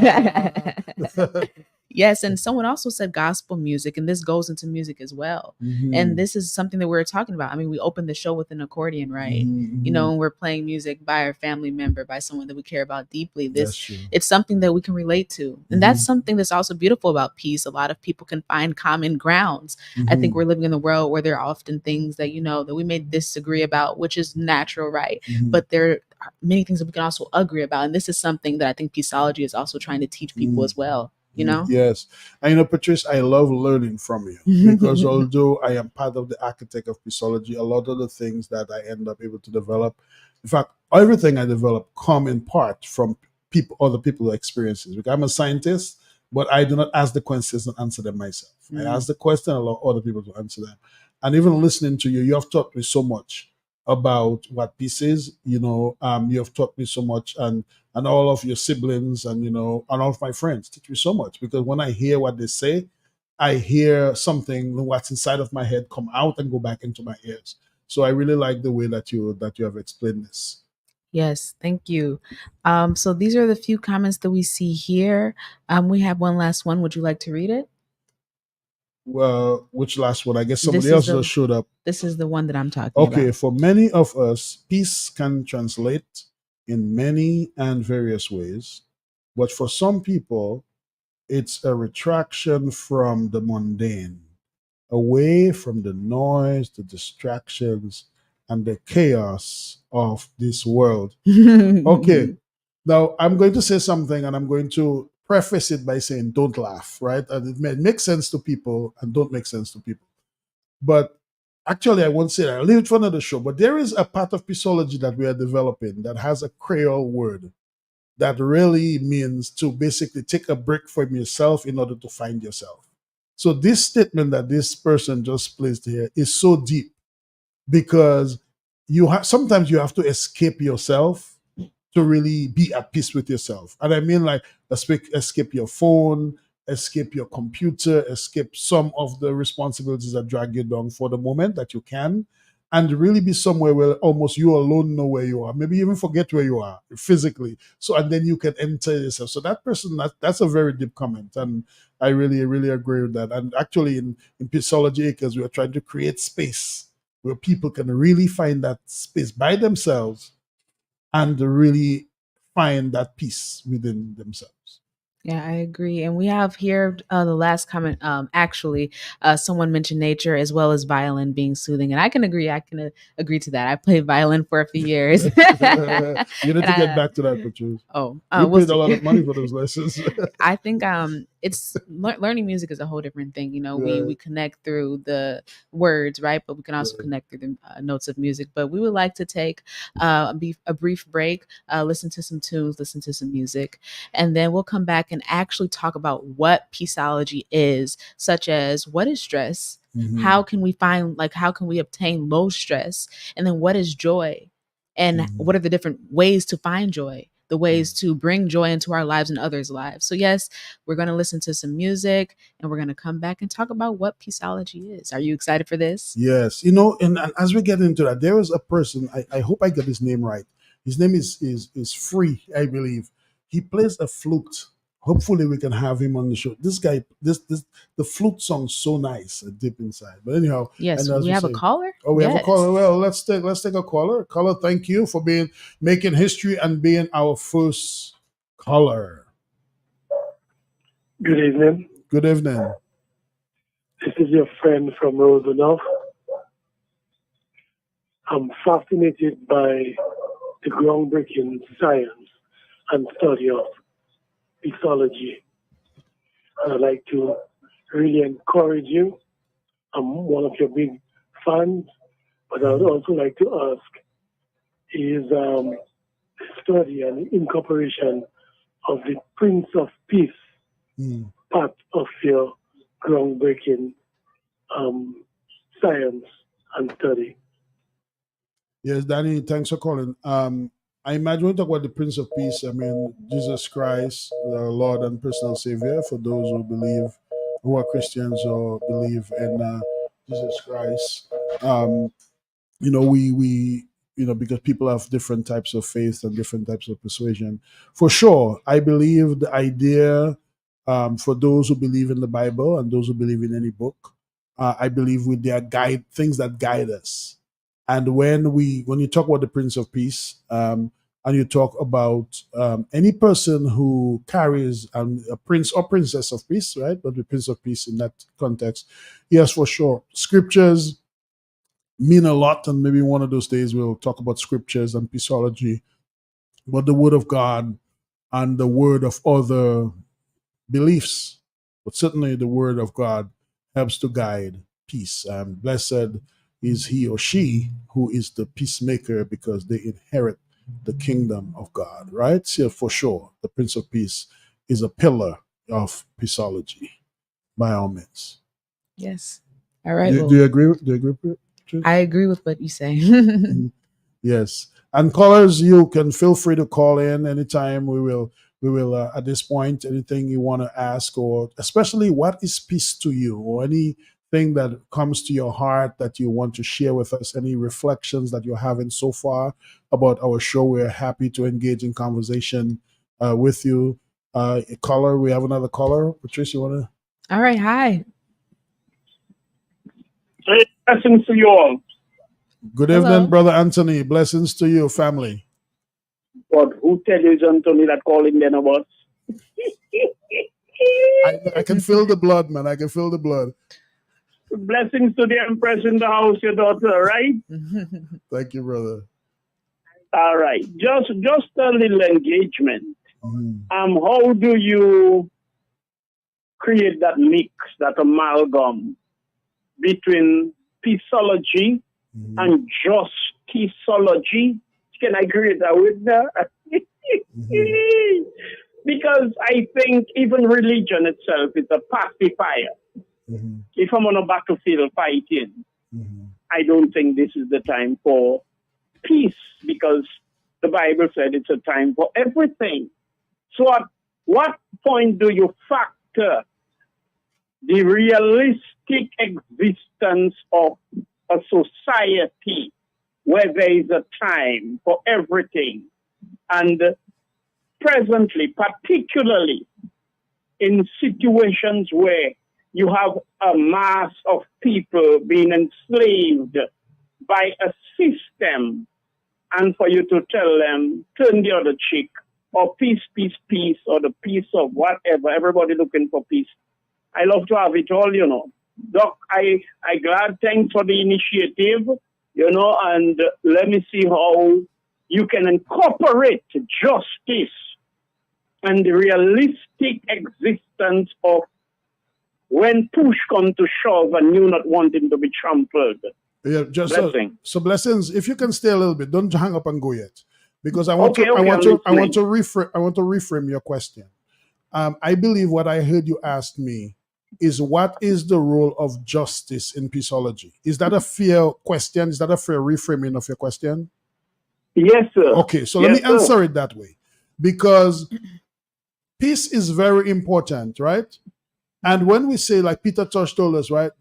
Yes, and someone also said gospel music, and this goes into music as well. And Mhm, this is something that we are talking about. I mean, we opened the show with an accordion, right? mhm, mhm. And we're playing music by our family member, by someone that we care about deeply. That's This true. It's something that we can relate to. And that's Mhm, something that's also beautiful about peace. A lot of people can find common grounds. I think mhm, we're living in a world where there are often things that that we may disagree about, which is natural, right? mhm, But there are many things that we can also agree about. And this is something that I think Peaceology is also trying to teach people mhm. as well. Yes. And Patrice, I love learning from you because although I am part of the architect of Peaceology, a lot of the things that I end up able to develop, in fact, everything I develop come in part from other people's experiences. Because I'm a scientist, but I do not ask the questions and answer them myself. I Mm. ask the question, allow other people to answer them. And even listening to you, you have taught me so much about what peace is. You have taught me so much, and all of your siblings, and and all of my friends teach me so much, because when I hear what they say, I hear something, what's inside of my head, come out and go back into my ears. So I really like the way that you have explained this. Yes, thank you. So these are the few comments that we see here. We have one last one. Would you like to read it? Well, which last one? I guess somebody This is else the just showed up. this is the one that I'm talking Okay, about. for many of us, peace can translate in many and various ways, but for some people, it's a retraction from the mundane, away from the noise, the distractions, and the chaos of this world. Okay, now I'm going to say something, and I'm going to preface it by saying, don't laugh, right? And it may make sense to people and don't make sense to people. But actually, I won't say that. I'll leave it for another show. But there is a part of Peaceology that we are developing that has a Creole word that really means to basically take a break from yourself in order to find yourself. So this statement that this person just placed here is so deep because sometimes you have to escape yourself to really be at peace with yourself. And I mean, like, escape your phone, escape your computer, escape some of the responsibilities that drag you down for the moment that you can, and really be somewhere where almost you alone know where you are. Maybe even forget where you are physically. So, and then you can enter yourself. So that person, that's a very deep comment. And I really, really agree with that. And actually, in Peaceology Acres, we are trying to create space where people can really find that space by themselves and really find that peace within themselves. Yeah, I agree. And we have here the last comment. Actually, someone mentioned nature as well as violin being soothing, and I can agree. I can agree to that. I played violin for a few years. You need to get back to that, Patrice. We We'll paid a see. lot of money for those lessons. I think it's learning music is a whole different thing. You know, we connect through the words, right? But we can also connect through the notes of music. But we would like to take a brief break, listen to some tunes, listen to some music, and then we'll come back and actually talk about what Peaceology is, such as what is stress, how can we how can we obtain low stress, and then what is joy, and what are the different ways to find joy, the ways to bring joy into our lives and others' lives. So yes, we're going to listen to some music and we're going to come back and talk about what Peaceology is. Are you excited for this? Yes. You know, and as we get into that, there is a person, I hope I get his name right. His name is Free, I believe. He plays a flute. Hopefully we can have him on the show. This guy, the flute sounds so nice, deep inside. But anyhow, yes, and as we have a caller. Oh, we have a caller. Well, let's take a caller. Caller, thank you for making history and being our first caller. Good evening. Good evening. This is your friend from Rosenhof. I'm fascinated by the groundbreaking science and study of Peaceology. And I'd like to really encourage you. I'm one of your big fans, but I would also like to ask, is study and incorporation of the Prince of Peace part of your groundbreaking science and study? Yes, Danny, thanks for calling. I imagine we talk about the Prince of Peace. I mean, Jesus Christ, our Lord and personal Savior, for those who are Christians or believe in Jesus Christ. Because people have different types of faith and different types of persuasion. For sure, I believe the idea, for those who believe in the Bible and those who believe in any book, I believe with their things that guide us. And when you talk about the Prince of Peace, and you talk about any person who carries a prince or princess of peace, right? But the Prince of Peace in that context, yes, for sure. Scriptures mean a lot, and maybe one of those days we'll talk about scriptures and Peaceology. But the Word of God and the word of other beliefs, but certainly the Word of God helps to guide peace. Blessed is he or she who is the peacemaker, because they inherit the kingdom of God, right? So for sure, the Prince of Peace is a pillar of Peaceology, by all means. Yes. All right. Do you agree? Do you agree with it? I agree with what you say. Yes. And callers, you can feel free to call in anytime. We will at this point, anything you want to ask, or especially what is peace to you, or anything that comes to your heart that you want to share with us, any reflections that you're having so far about our show. We're happy to engage in conversation with you. Caller, we have another caller. Patrice, you want to? All right. Hi. Hey, blessings to you all. Good evening, Brother Anthony. Blessings to you, family. But who tell you, Anthony, that calling then about? I can feel the blood, man. I can feel the blood. Blessings to the Empress in the house, your daughter, right? Thank you, brother. All right. Just a little engagement. How do you create that mix, that amalgam between peaceology and justiceology. Can I agree with that with that? Because I think even religion itself is a pacifier. If I'm on a battlefield fighting, I don't think this is the time for peace, because the Bible said it's a time for everything. So at what point do you factor the realistic existence of a society where there is a time for everything? And presently, particularly in situations where you have a mass of people being enslaved by a system, and for you to tell them, turn the other cheek, or peace, peace, peace, or the peace of whatever, everybody looking for peace. I love to have it all, you know. Doc, I glad, thanks for the initiative, you know, and let me see how you can incorporate justice and the realistic existence of when push comes to shove and you not wanting to be trampled. Yeah, just Blessing. so blessings. If you can stay a little bit, don't hang up and go yet, because I want Okay, to reframe your question. I believe what I heard you ask me is, what is the role of justice in peaceology? Is that a fair question? Is that a fair reframing of your question? Yes, sir. Okay, so Yes, let me sir. answer it that way, because peace is very important, right? And when we say, like Peter Tosh told us, right,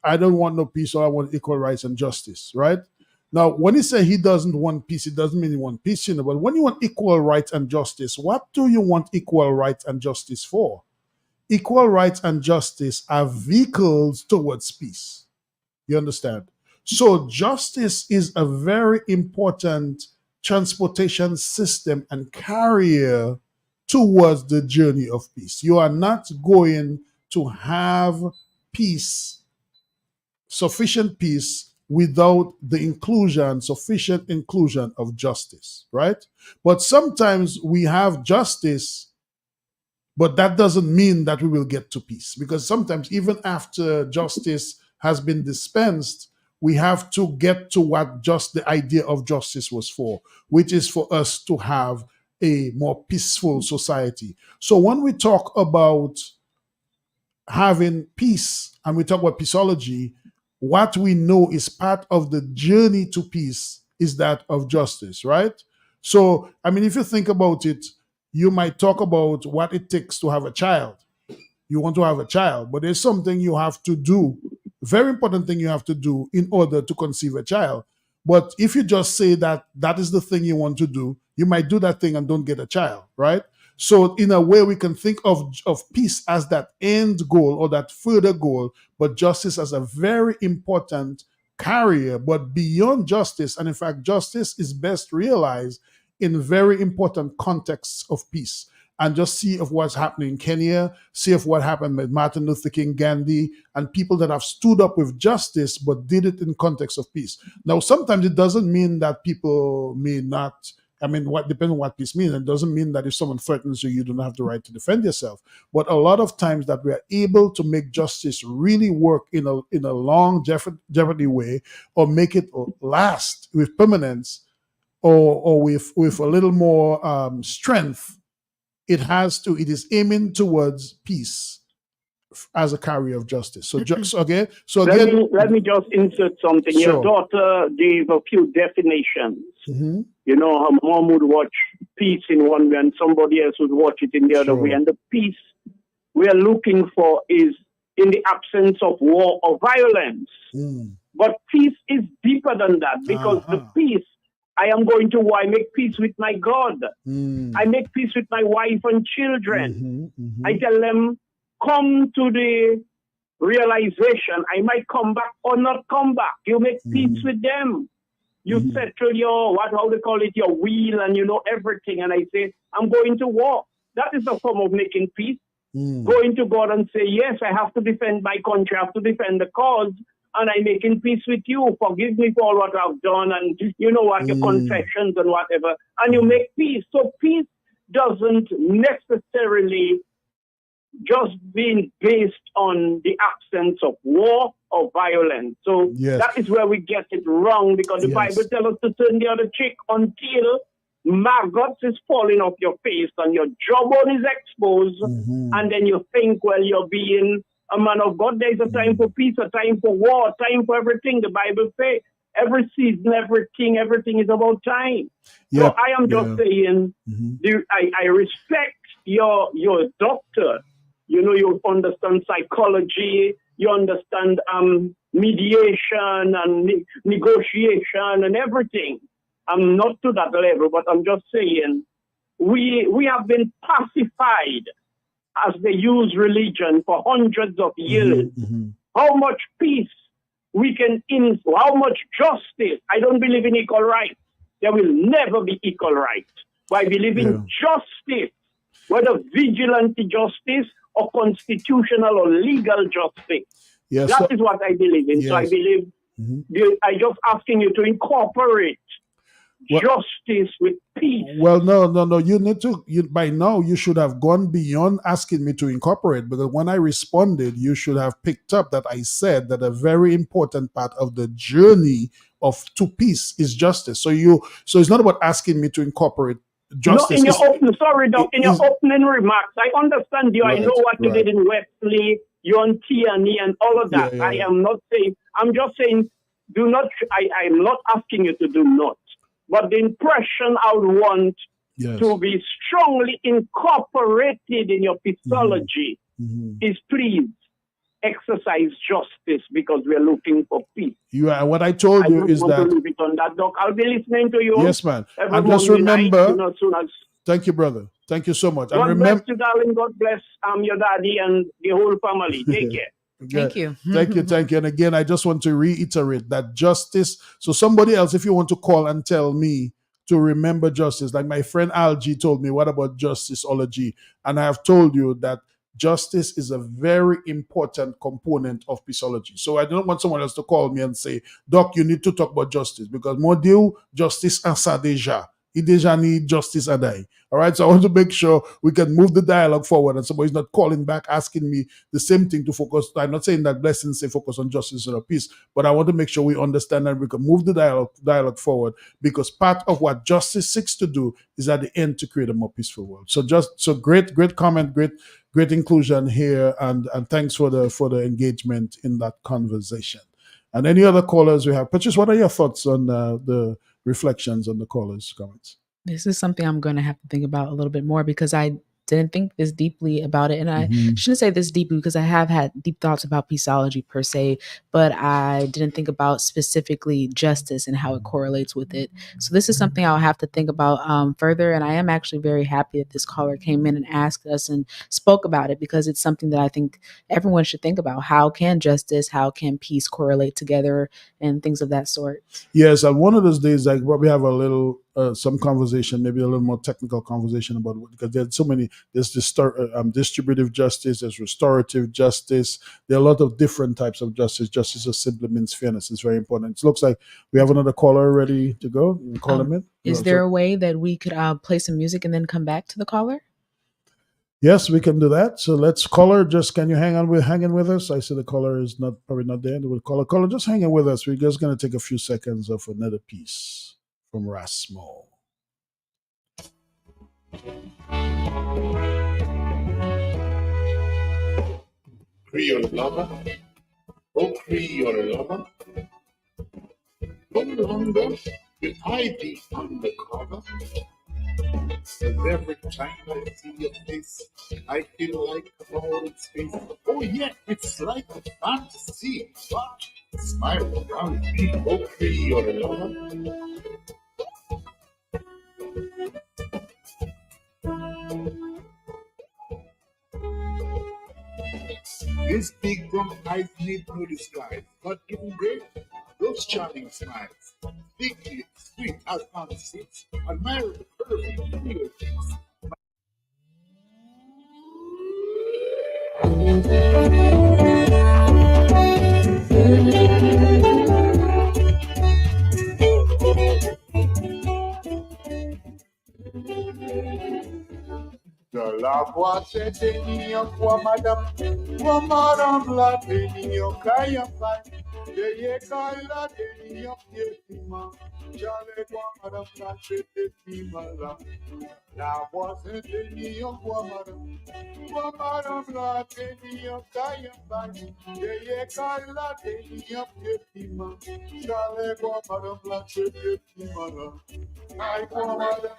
I don't want no peace, or I want equal rights and justice, right? Now, when he said he doesn't want peace, it doesn't mean he wants peace, you know, but when you want equal rights and justice, what do you want equal rights and justice for? Equal rights and justice are vehicles towards peace. You understand? So justice is a very important transportation system and carrier towards the journey of peace. You are not going to have peace, sufficient peace, without the sufficient inclusion of justice, right? But sometimes we have justice, but that doesn't mean that we will get to peace, because sometimes even after justice has been dispensed, we have to get to what just the idea of justice was for, which is for us to have a more peaceful society. So when we talk about having peace and we talk about peaceology, what we know is part of the journey to peace is that of justice, right? So, I mean, if you think about it, you might talk about what it takes to have a child. You want to have a child, but there's something you have to do, very important thing you have to do in order to conceive a child. But if you just say that that is the thing you want to do, you might do that thing and don't get a child, right? So in a way, we can think of peace as that end goal or that further goal, but justice as a very important carrier. But beyond justice, and in fact, justice is best realized in very important contexts of peace. And just see of what's happening in Kenya, see of what happened with Martin Luther King, Gandhi, and people that have stood up with justice but did it in context of peace. Now, sometimes it doesn't mean that people may not. I mean, what depends on what peace means. It doesn't mean that if someone threatens you, you don't have the right to defend yourself. But a lot of times that we are able to make justice really work in a long jeopardy way, or make it last with permanence, or with a little more strength. It is aiming towards peace as a carrier of justice. So just okay. So again, let me just insert something. Sure. Your daughter gave a few definitions. Mm-hmm. You know, her mom would watch peace in one way and somebody else would watch it in the other Sure. way. And the peace we are looking for is in the absence of war or violence. But peace is deeper than that, because the peace, I am going to war. I make peace with my God. I make peace with my wife and children. I tell them, come to the realization, I might come back or not come back. You make peace with them. You settle how they call it, your will, and you know everything. And I say, I'm going to war. That is a form of making peace. Going to God and say, yes, I have to defend my country. I have to defend the cause. And I'm making peace with you. Forgive me for all what I've done. And you know what, your confessions and whatever. And you make peace. So peace doesn't necessarily just being based on the absence of war or violence. So that is where we get it wrong, because the Bible tells us to turn the other cheek until maggots is falling off your face and your jawbone is exposed, and then you think, well, you're being a man of God. There's a time for peace, a time for war, a time for everything. The Bible says every season, everything is about time. So I am just saying, I respect your doctor. You know, you understand psychology, you understand mediation and negotiation and everything. I'm not to that level, but I'm just saying we have been pacified as they use religion for hundreds of years. How much peace we can how much justice. I don't believe in equal rights. There will never be equal rights. But I believe in justice, whether vigilante justice or constitutional or legal justice. That is what I believe in. So I believe I'm just asking you to incorporate justice with peace. Well, no. You need to. By now, you should have gone beyond asking me to incorporate, because when I responded, you should have picked up that I said that a very important part of the journey to peace is justice. So it's not about asking me to incorporate justice. No, in your opening remarks, I understand you. I know what you did in Wesley, you on Tierney and all of that. I am not saying. I'm just saying, do not. I'm not asking you to do not. But the impression I would want to be strongly incorporated in your Peacealogy is, please exercise justice, because we are looking for peace. What I told you is that. To leave it on that, Doc. I'll be listening to you. Yes, man. And just remember. Thank you, brother. Thank you so much. God bless you, darling. God bless your daddy and the whole family. Take care. Thank you. Thank you. And again, I just want to reiterate that justice. So somebody else, if you want to call and tell me to remember justice, like my friend Algie told me, what about Justiceology? And I have told you that justice is a very important component of Peacealogy. So I don't want someone else to call me and say, Doc, you need to talk about justice, because mon Dieu, justice en ça déjà. He déjà need justice a day. All right. So I want to make sure we can move the dialogue forward, and somebody's not calling back asking me the same thing to focus. I'm not saying that blessings say focus on justice or peace, but I want to make sure we understand that we can move the dialogue forward, because part of what justice seeks to do is at the end to create a more peaceful world. So great comment, great inclusion here, and thanks for the engagement in that conversation. And any other callers we have? Patrice, what are your thoughts on the reflections on the callers' comments? This is something I'm going to have to think about a little bit more, because I didn't think this deeply about it. And I shouldn't say this deeply, because I have had deep thoughts about Peacealogy per se, but I didn't think about specifically justice and how it correlates with it. So this is something I'll have to think about further. And I am actually very happy that this caller came in and asked us and spoke about it, because it's something that I think everyone should think about. How can justice, how can peace correlate together, and things of that sort? Yes, and one of those days, like, probably have a little some conversation, maybe a little more technical conversation about it, because there's so many. There's distributive justice, there's restorative justice. There are a lot of different types of justice. Justice just simply means fairness. It's very important. It looks like we have another caller ready to go. You can call him in. Is there a way that we could play some music and then come back to the caller? Yes, we can do that. So let's caller. Just can you hang in with us? I see the caller is probably not there. We'll caller. Just hang in with us. We're just going to take a few seconds of another piece from Rasmo. Creole lover, oh Creole lover, no longer will I be undercover. Cause every time I see your face, I feel like I'm all in space. Oh yeah, it's like a fantasy, but smile around me, oh Creole lover. These big brown eyes need no disguise, but even great, those charming smiles. Big lips, sweet as fancies, admire the curvy Creole things. De la voix, c'était bien quoi, madame? Wamaram la tenio kayapai, de kaila tenio pietima, jale wamaram la chetima la wasn't tenio wamaram la tenio kayapai, de kaila tenio pietima, jale wamaram la chetima I wamaram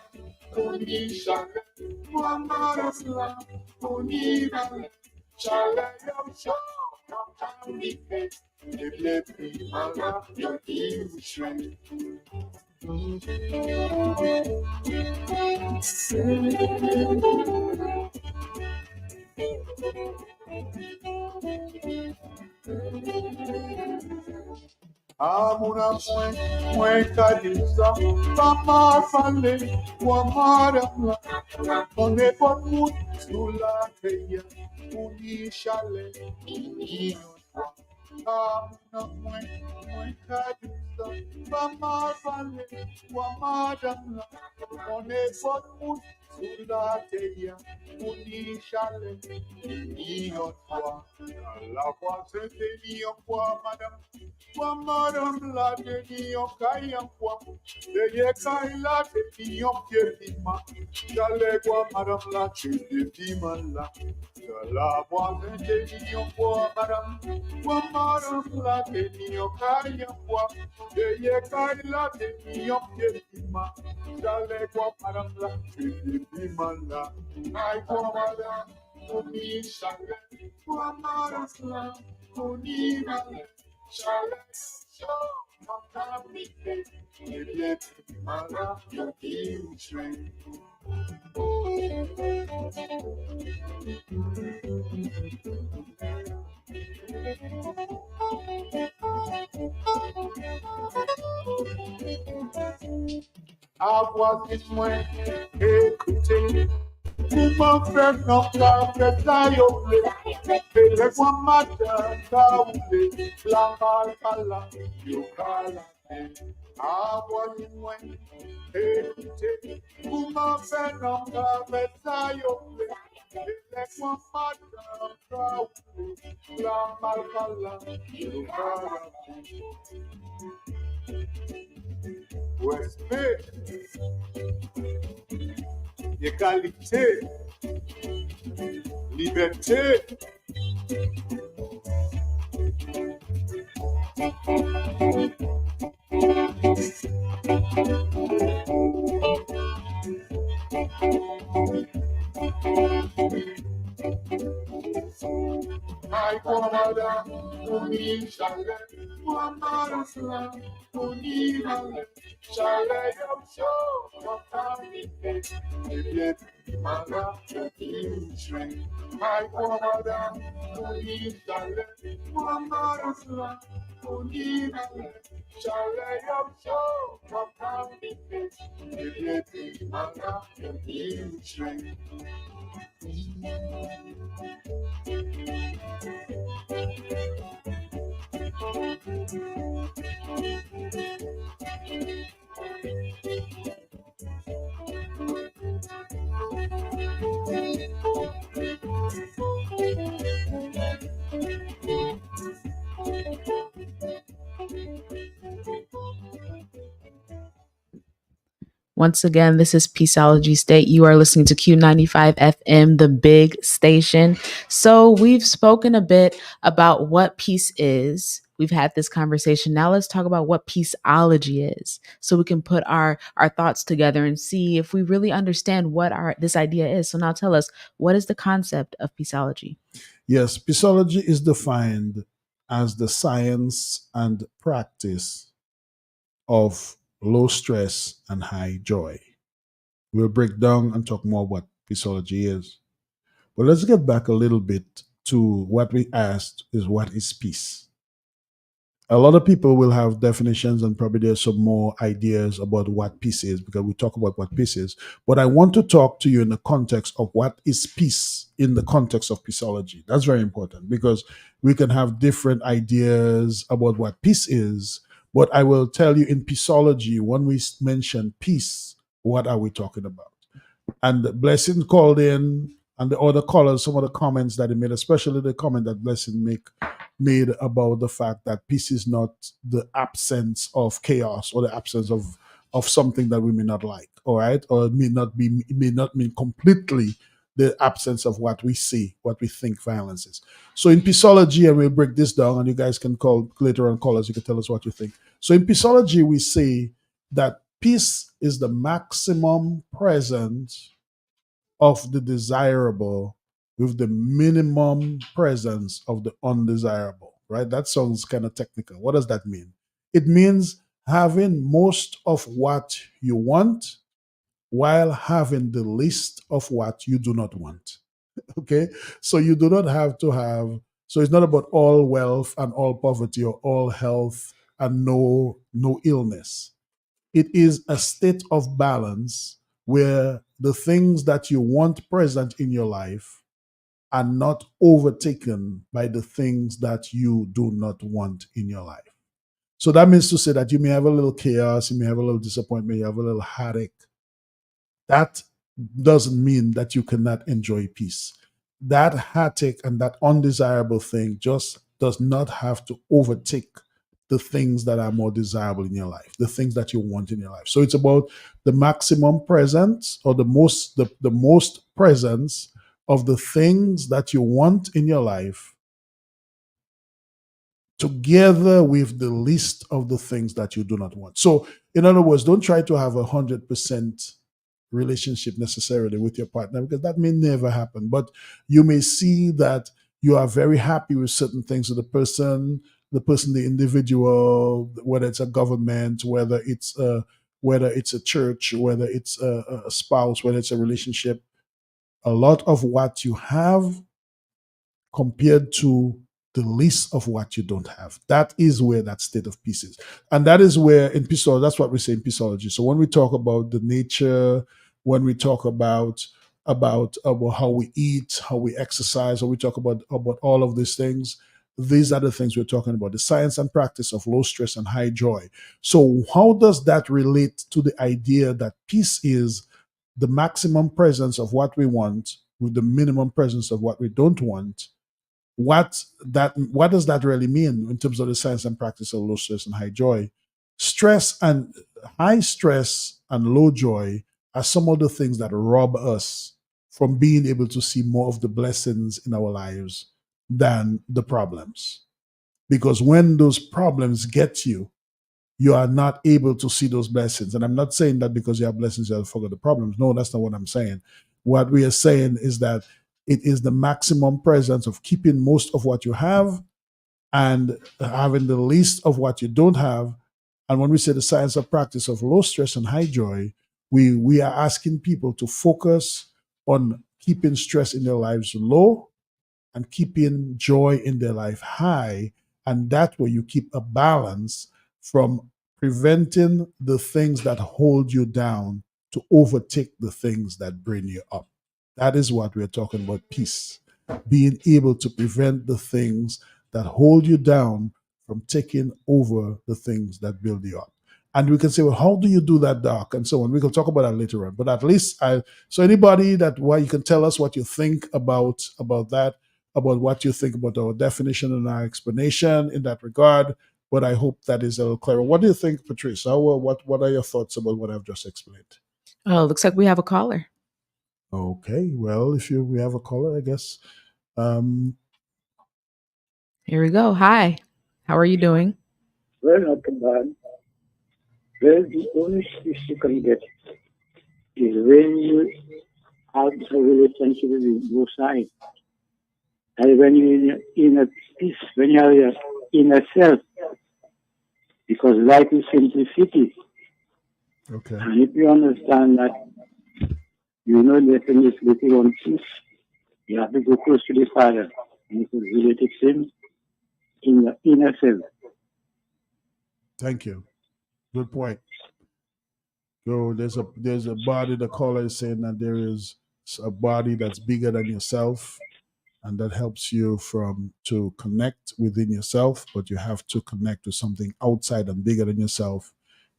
kunisha, wamaram la kunira. Chale yo show, no time face. If let me mala, your illusion. Amuna mwen kadisa, pama fale, wamara mla, one pot mout sou la teya, uni chale, ini yonwa. Amuna mwen kadisa, pama fale, wamara mla, one pot mout sou la teya, uni chale, ini yonwa. La voix de Niyokwa, madame. Madame la de Niyokayakwa. De Yekaila de Niyokirima. Jalegwa, madame la de Dimala. La voix de Niyokwa, madame. Madame la de Niyokayakwa. De Yekaila de Niyokirima. Jalegwa, madame la de Dimala. I go, madame. Uni shale, wamarasla, uni male, shale, show, makamite, yet, mala, yoki, train. Avoir des moyens, écoutez. Uma fête n'a fête la yoble, les voix matin kaoule, la malpala, yokala, avoir une moine, écoutez, uma fête n'a fête la yoble, les voix matin kaoule, la malpala, yokala. Respect, égalité, liberté. Ai comada, uni chale, wamarasla, uni male, chale yo show, wakamite, yet mala, train. Ai comada, uni chale, wamarasla, uni male, chale yo show, wakamite, yet mala, train. Once again, this is Peacealogy State. You are listening to Q95 FM, the big station. So we've spoken a bit about what peace is. We've had this conversation. Now let's talk about what peaceology is, so we can put our thoughts together and see if we really understand what this idea is. So now tell us, what is the concept of peaceology? Yes, peaceology is defined as the science and practice of low stress and high joy. We'll break down and talk more what peaceology is. But let's get back a little bit to what we asked is what is peace? A lot of people will have definitions and probably there's some more ideas about what peace is because we talk about what peace is. But I want to talk to you in the context of what is peace in the context of peaceology. That's very important because we can have different ideas about what peace is. But I will tell you in peaceology, when we mention peace, what are we talking about? And Blessing called in and the other callers, some of the comments that he made, especially the comment that Blessing made about the fact that peace is not the absence of chaos or the absence of something that we may not like, all right, or it may not mean completely the absence of what we see, what we think violence is. So in Peaceology, and we'll break this down, and you guys can call later on, call us, you can tell us what you think. So in Peaceology, we say that peace is the maximum presence of the desirable with the minimum presence of the undesirable, right? That sounds kind of technical. What does that mean? It means having most of what you want while having the least of what you do not want. Okay? So you do not have to have, so it's not about all wealth and all poverty or all health and no illness. It is a state of balance where the things that you want present in your life are not overtaken by the things that you do not want in your life. So that means to say that you may have a little chaos, you may have a little disappointment, you have a little heartache. That doesn't mean that you cannot enjoy peace. That heartache and that undesirable thing just does not have to overtake the things that are more desirable in your life, the things that you want in your life. So it's about the maximum presence or the most presence of the things that you want in your life together with the list of the things that you do not want. So in other words, don't try to have 100% relationship necessarily with your partner, because that may never happen. But you may see that you are very happy with certain things with the individual, whether it's a government, whether it's a church, whether it's a spouse, whether it's a relationship. A lot of what you have compared to the least of what you don't have. That is where that state of peace is. And that is where in Peaceology, that's what we say in Peaceology. So when we talk about the nature, when we talk about how we eat, how we exercise, or we talk about all of these things, these are the things we're talking about, the science and practice of low stress and high joy. So how does that relate to the idea that peace is the maximum presence of what we want with the minimum presence of what we don't want? What does that really mean in terms of the science and practice of low stress and high joy? High stress and low joy are some of the things that rob us from being able to see more of the blessings in our lives than the problems. Because when those problems get you, you are not able to see those blessings. And I'm not saying that because you have blessings, you have to forget the problems. No, that's not what I'm saying. What we are saying is that it is the maximum presence of keeping most of what you have and having the least of what you don't have. And when we say the science of practice of low stress and high joy, we are asking people to focus on keeping stress in their lives low and keeping joy in their life high. And that way you keep a balance from preventing the things that hold you down to overtake the things that bring you up. That is what we're talking about, peace. Being able to prevent the things that hold you down from taking over the things that build you up. And we can say, well, how do you do that, Doc? And so on. We can talk about that later on. But at least so anybody you can tell us what you think about that, about what you think about our definition and our explanation in that regard. But I hope that is a little clearer. What do you think, Patrice? What are your thoughts about what I've just explained? Oh, looks like we have a caller. Okay, well, we have a caller, I guess. Here we go. Hi, how are you doing? Well, not too bad. Well, the only peace you can get is when you have a relationship with both sides. And when you're in a peace, when you have your inner self, because life is simplicity. Okay. And if you understand that, you know definitely if you want peace, you have to go close to the Father and to relate to Him in your inner self. Thank you. Good point. So there's a body, the caller is saying that there is a body that's bigger than yourself, and that helps you to connect within yourself, but you have to connect with something outside and bigger than yourself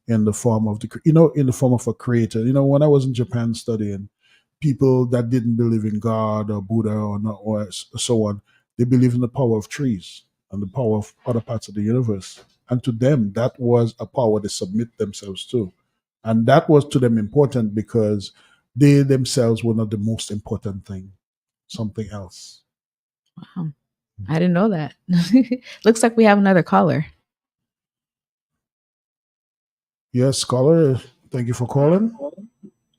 in the form of in the form of a creator. When I was in Japan studying, people that didn't believe in God or Buddha or, not, or so on, they believed in the power of trees and the power of other parts of the universe. And to them, that was a power they submit themselves to. And that was to them important because they themselves were not the most important thing, something else. Wow. I didn't know that. Looks like we have another caller. Yes, caller, thank you for calling.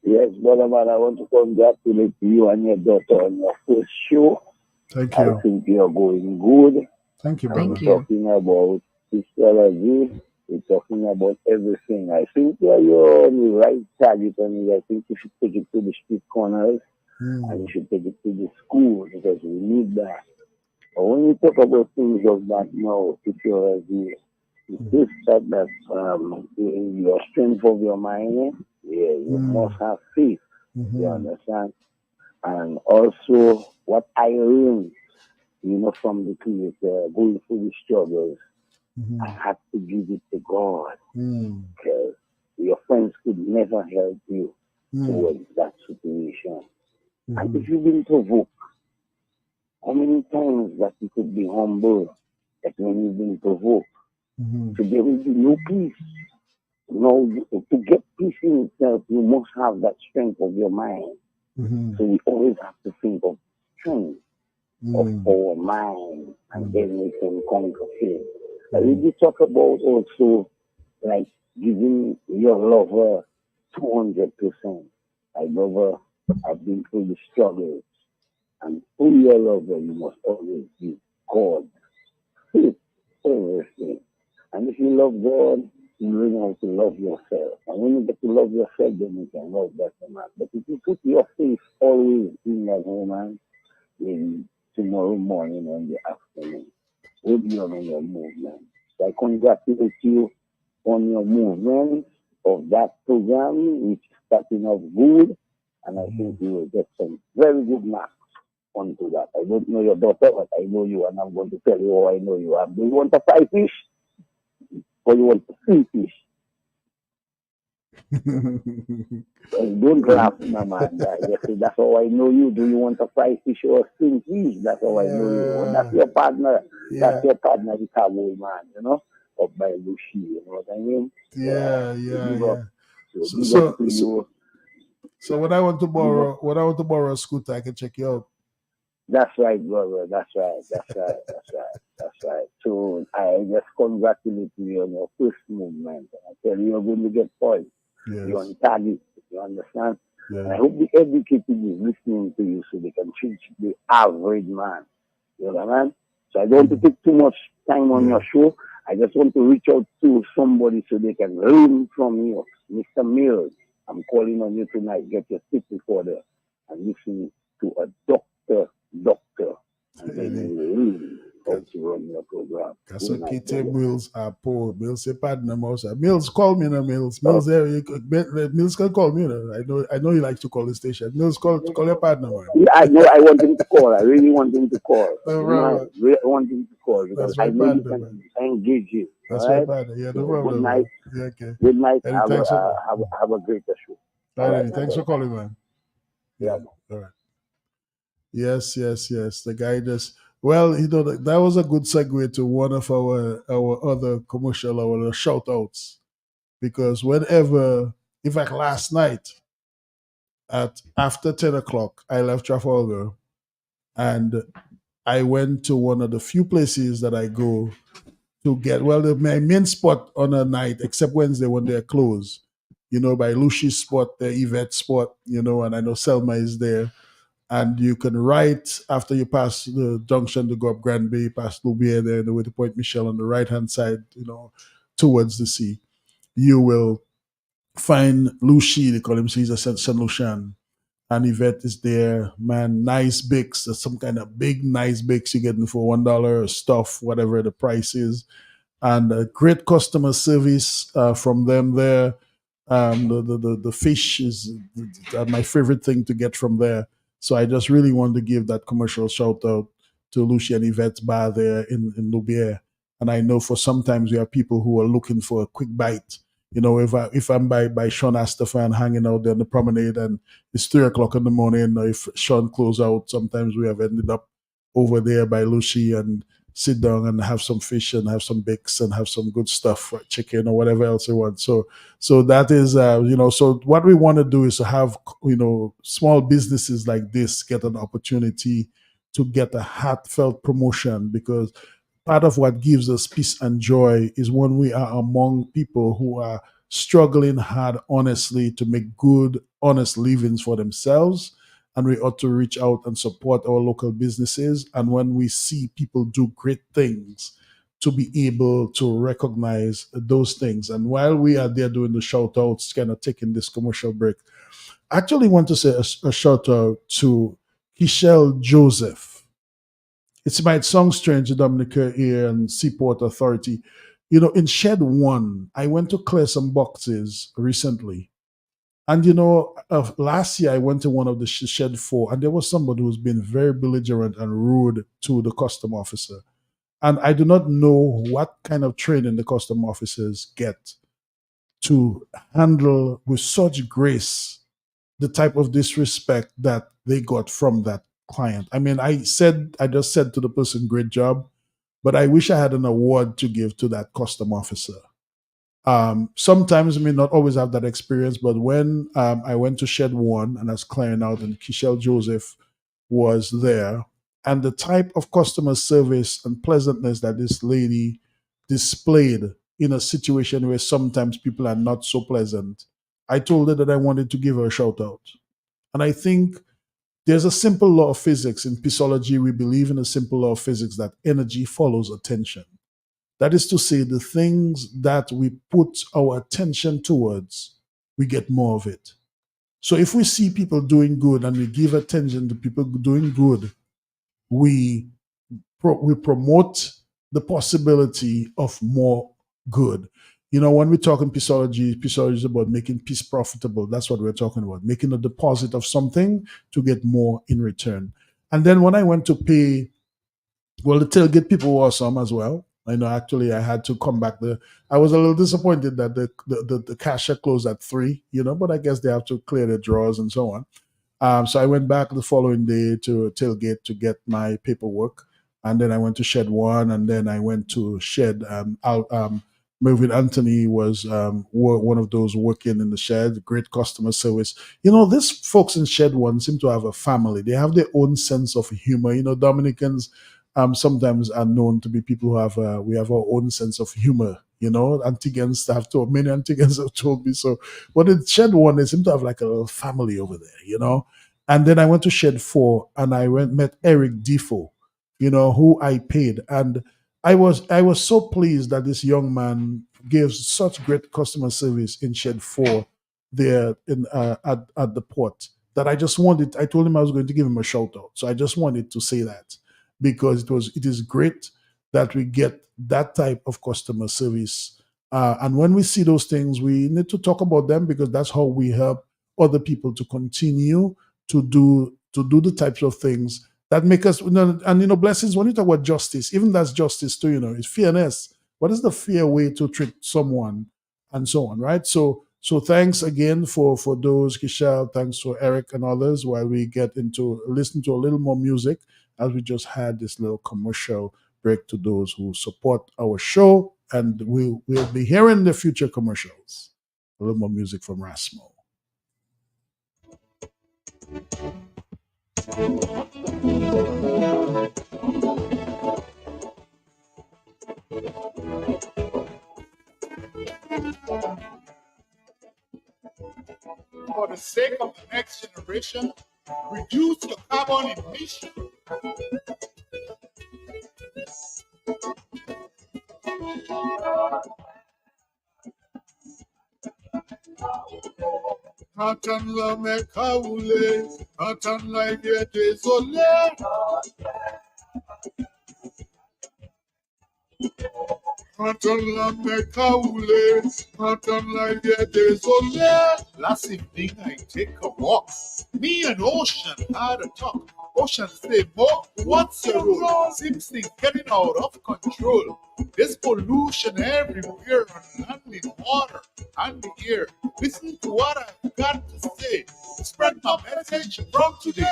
Yes, brother man, I want to congratulate you and your daughter on your first show. Thank you. I think you're going good. Thank you, brother. Thank you. We're talking about Peacealogy. We're talking about everything. I think you're on the right target, and I think you should take it to the street corners and you should take it to the school because we need that. But when you talk about things of that now, Peacealogy, this that in your strength of your mind, you must have faith. You understand? And also, what I learned, from the creator, going through the struggles, I had to give it to God because your friends could never help you towards that situation. And if you've been provoked, how many times that you could be humble that when you've been provoked, so there will be no peace. To get peace in itself, you must have that strength of your mind. So we always have to think of strength of our mind, and then we can conquer fear. We talk about also like giving your lover 200%. I lover, I've been through the struggles, and through your lover, you must always give God faith, everything. And if you love God, you learn how to love yourself. And when you get to love yourself, then you can love that man. But if you put your faith always in that woman, then tomorrow morning or in the afternoon, we'll be on your movement. So I congratulate you on your movement of that program, which is starting off good. And I think you will get some very good marks onto that. I don't know your daughter, but I know you, and I'm going to tell you how I know you are. Do you want to fry fish? Or you want to see fish? Don't laugh, my man. That's how I know you. Do you want to fry fish or steam fish? That's how I know you. Well, that's your partner. That's your partner, the cowboy man, up by Lucy. You know what I mean? Yeah. So So when I want to borrow a scooter, I can check you out. That's right, brother. That's right. So I just congratulate you on your first movement. And I tell you, you're going to get points. Yes. You're on target. You understand? Yeah. And I hope the educated is listening to you so they can treat the average man. You understand? So I don't want to take too much time on your show. I just want to reach out to somebody so they can learn from you. Mr. Mills, I'm calling on you tonight. Get your stick recorder and listen to a doctor. And then you how to run your program. That's what Peter Mills are poor. Mills say partner most. Mills call me now, Mills. Mills Mills can call me now. I know he likes to call the station. Mills call your partner, man. Yeah, I know I want him to call. I really want him to call. I want him to call because I know you can engage him. That's right, partner. Yeah, no problem. Good night. Yeah, okay. Good night. Have a greater show. All right. Thanks for calling, man. Yeah. All right. Yes. The guy just that was a good segue to one of our other commercial, our shout outs. Because in fact, last night at after 10 o'clock, I left Trafalgar and I went to one of the few places that I go to get, my main spot on a night, except Wednesday when they're closed, by Lucy's spot, the Yvette spot, and I know Selma is there. And you can right after you pass the junction to go up Grand Bay, past Loubier there, the way to Point Michel on the right hand side, towards the sea. You will find Lucy, they call him Caesar Saint Lucian. And Yvette is there, man, nice bakes. There's some kind of big, nice bakes you're getting for $1 stuff, whatever the price is. And a great customer service from them there. The fish is my favorite thing to get from there. So I just really want to give that commercial shout out to Lucy and Yvette's bar there in Loubier. And I know for sometimes we have people who are looking for a quick bite, If I'm by Sean Astafan hanging out there on the promenade and it's 3 o'clock in the morning, or if Sean close out, sometimes we have ended up over there by Lucy and sit down and have some fish and have some bakes and have some good stuff, chicken or whatever else you want. So that is, so what we want to do is to have, small businesses like this get an opportunity to get a heartfelt promotion, because part of what gives us peace and joy is when we are among people who are struggling hard, honestly, to make good, honest livings for themselves. And we ought to reach out and support our local businesses. And when we see people do great things, to be able to recognize those things. And while we are there doing the shout outs, kind of taking this commercial break, I actually want to say a shout out to Kishel Joseph. It might sound strange to Dominica here and Seaport Authority. In Shed 1, I went to clear some boxes recently. And last year I went to one of the Shed 4, and there was somebody who's been very belligerent and rude to the custom officer. And I do not know what kind of training the custom officers get to handle with such grace the type of disrespect that they got from that client. I mean, I just said to the person, great job, but I wish I had an award to give to that custom officer. Sometimes I may not always have that experience, but when I went to Shed 1 and I was clearing out, and Kishel Joseph was there, and the type of customer service and pleasantness that this lady displayed in a situation where sometimes people are not so pleasant, I told her that I wanted to give her a shout out. And I think there's a simple law of physics. In Peacealogy, we believe in a simple law of physics that energy follows attention. That is to say, the things that we put our attention towards, we get more of it. So if we see people doing good and we give attention to people doing good, we promote the possibility of more good. When we talk in Peacealogy is about making peace profitable. That's what we're talking about, making a deposit of something to get more in return. And then when I went to pay, well, the tailgate people were awesome as well. I know actually I had to come back there. I was a little disappointed that the cashier closed at 3, but I guess they have to clear the drawers and so on. So I went back the following day to tailgate to get my paperwork. And then I went to Shed 1, and then I went to Shed. Melvin Anthony was one of those working in the shed, great customer service. These folks in Shed 1 seem to have a family. They have their own sense of humor. Dominicans sometimes are known to be people who we have our own sense of humor. Antiguans many Antiguans have told me so. But in Shed 1, they seem to have like a little family over there, And then I went to Shed 4, and I met Eric Defoe, who I paid. And I was so pleased that this young man gave such great customer service in Shed 4 there at the port, that I told him I was going to give him a shout out. So I just wanted to say that, because it is great that we get that type of customer service. And when we see those things, we need to talk about them, because that's how we help other people to continue to do the types of things that make us, and blessings. When you talk about justice, even that's justice too. It's fairness. What is the fair way to treat someone, and so on, right? So thanks again for those, Kishel. Thanks for Eric and others. While we get into listen to a little more music, as we just had this little commercial break, to those who support our show, and we'll be hearing the future commercials. A little more music from Rasmo. For the sake of the next generation, reduce the carbon emission. Attends la mer caoulé, attends la guerre désolée. Attends la Mecca oulé, attends la vie désolé. Last evening I take a walk. Me and Ocean had a talk. Ocean say, Mo, what's your role? Seems things getting out of control. There's pollution everywhere on land, in water, and the air. Listen to what I've got to say. Spread my message from today.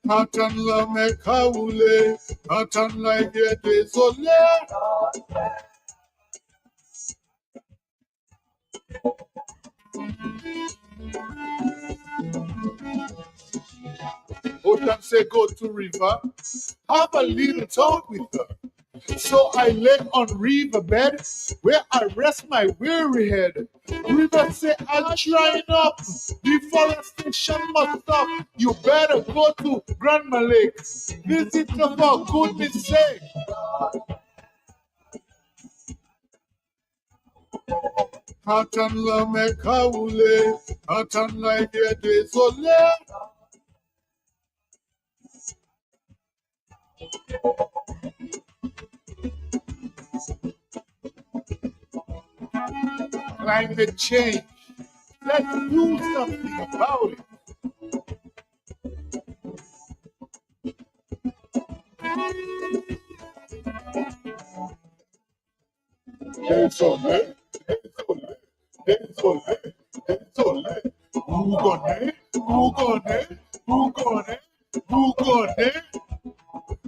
Attends la Mecca oulé, attends la vie désolé. Ocean say go to river, have a little talk with her. So I lay on riverbed where I rest my weary head. River say I'm drying up, deforestation must stop. You better go to Grandma Lake, visit her for goodness sake. Attends la Mecca oulé, attends la vie désolé. Climate change. Let's do something about it. Désolé, désolé, désolé, désolé. Bougonnais.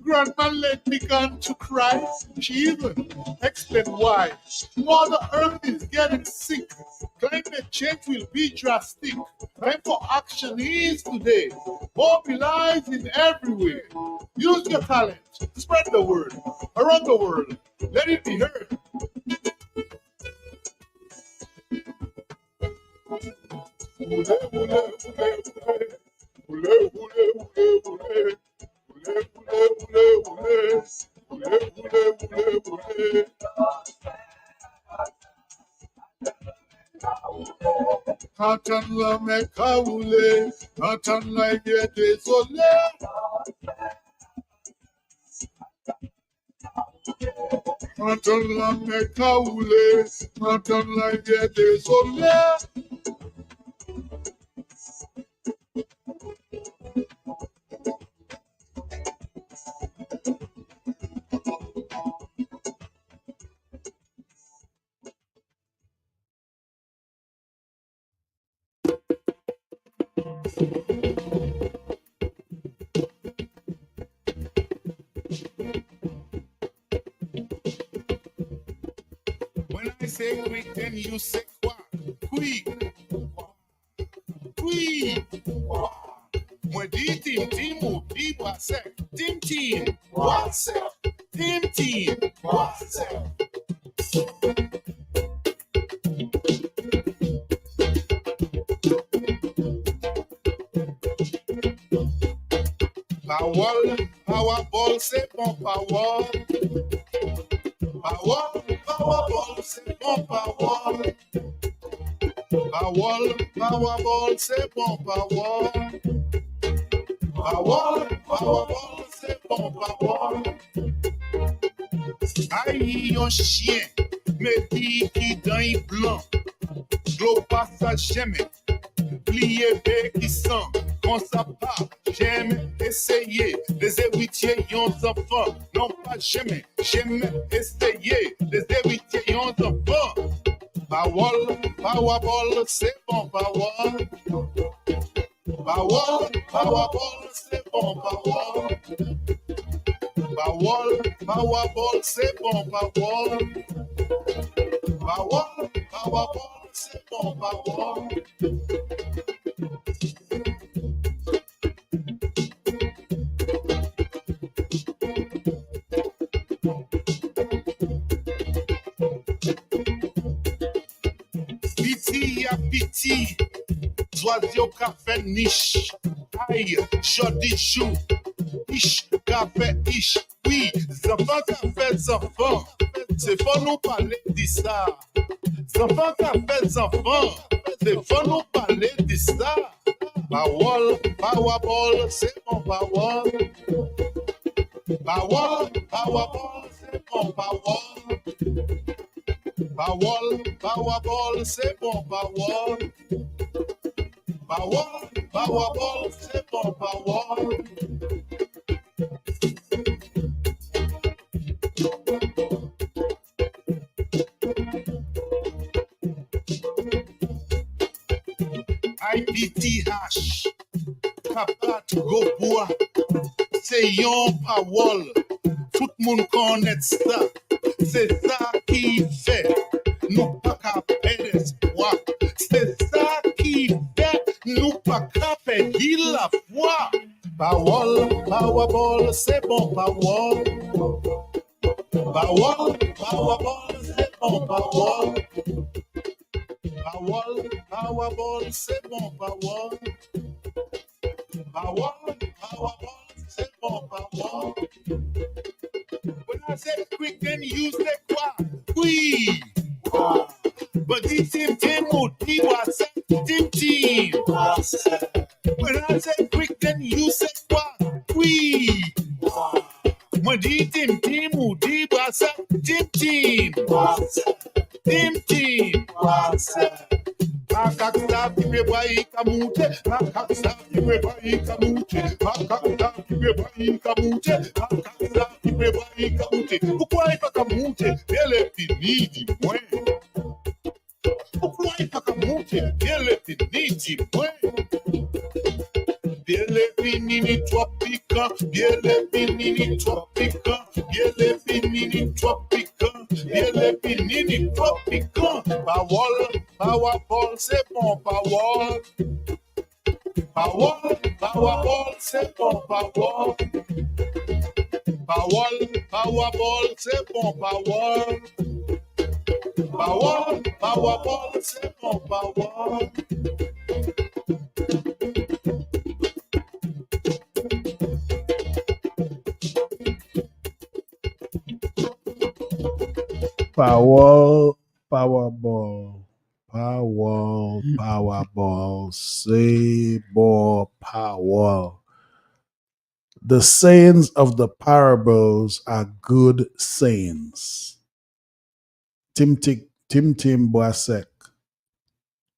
Grandma Lake began to cry. She even explained why. Mother Earth is getting sick. Climate change will be drastic. Time for action is today. Mobilizing everywhere. Use your talent. Spread the word. Around the world. Let it be heard. Attends la Mecca oulé, attends la vie désolé. Attends la Mecca oulé, attends la vie désolé. When I say quick, then you say quoi? Quick. Quick. Moi dis team ou dis what's team. What's team. What's Powerball, c'est bon power. Powerball, c'est bon power. Powerball, c'est bon power. Powerball, c'est bon power. Aïe, un chien, mais dit qui dans y blanc. Glo passage jamais. Plié qui sent, quand ça part, j'aime essayer. Les héritiers, yon enfants, non pas jamais, j'aime essayer. Les héritiers, yon enfants. Powerball, c'est bon, power. Powerball, c'est bon, power. Powerball, c'est bon, power. Powerball, c'est bon, power. Piti, zoazi au café niche. Aïe, jodi chou. Ish, café ish. Oui, enfants café enfants. C'est faut nous parler de ça. Enfants café enfants. C'est faut nous parler de ça. Powerball, c'est mon power. Bawol, bawabol, c'est bon, bawol. Bawol, bawabol, c'est bon, bawol. Bawol, bawabol, c'est bon, bawol. IPTH, kapat go bois, c'est yon parole. Tout le monde connaît ça. C'est ça qui fait. Nous pas qu'à perdre espoir. C'est ça qui fait. Nous pas qu'à perdre la foi. Parole, powerball, c'est bon, parole. Parole, powerball, c'est bon, parole. Parole, powerball, c'est bon, parole. Parole, powerball, c'est bon, parole. When I say quick, then you say quoi? Oui. But this team would be what's team. When I say quick, then you say what? Oui. When this team would be what's team. Team. Akaksa kibebai kamute, akaksa kibebai kamute, akaksa kibebai kamute, akaksa kibebai kamute. Pourquoi il pas kamute? Elle est finie, dis-moi. Pourquoi il pas kamute? Elle est finie, dis-moi. Elle est finie, ni trop piquant. Elle est finie, ni trop piquant. Elle est finie, ni trop piquant. Elle est finie, ni trop piquant. Powerball, c'est bon, power. Powerball, c'est bon, power. Powerball, c'est bon, power. Powerball, c'est bon, power. Powerball, say more power. The sayings of the parables are good sayings. Tim Boisek.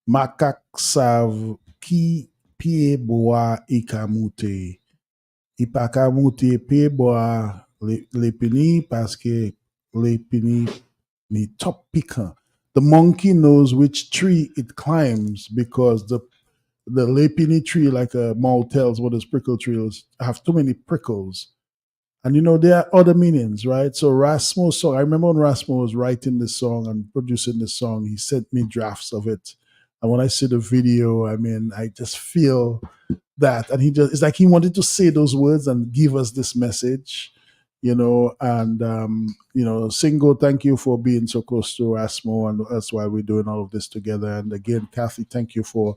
Makak sav ki pied bois ikamute. Ipakamute pied bois le pini parce que le pini ni top piquant. The monkey knows which tree it climbs because the lepini tree, like a tells what is prickle trees, have too many prickles. And there are other meanings, right? So Rasmo's song, I remember when Rasmo was writing this song and producing this song, he sent me drafts of it. And when I see the video, I mean, I just feel that. And it's like he wanted to say those words and give us this message, and Singo, thank you for being so close to Rasmo, and that's why we're doing all of this together. And again, Kathy, thank you for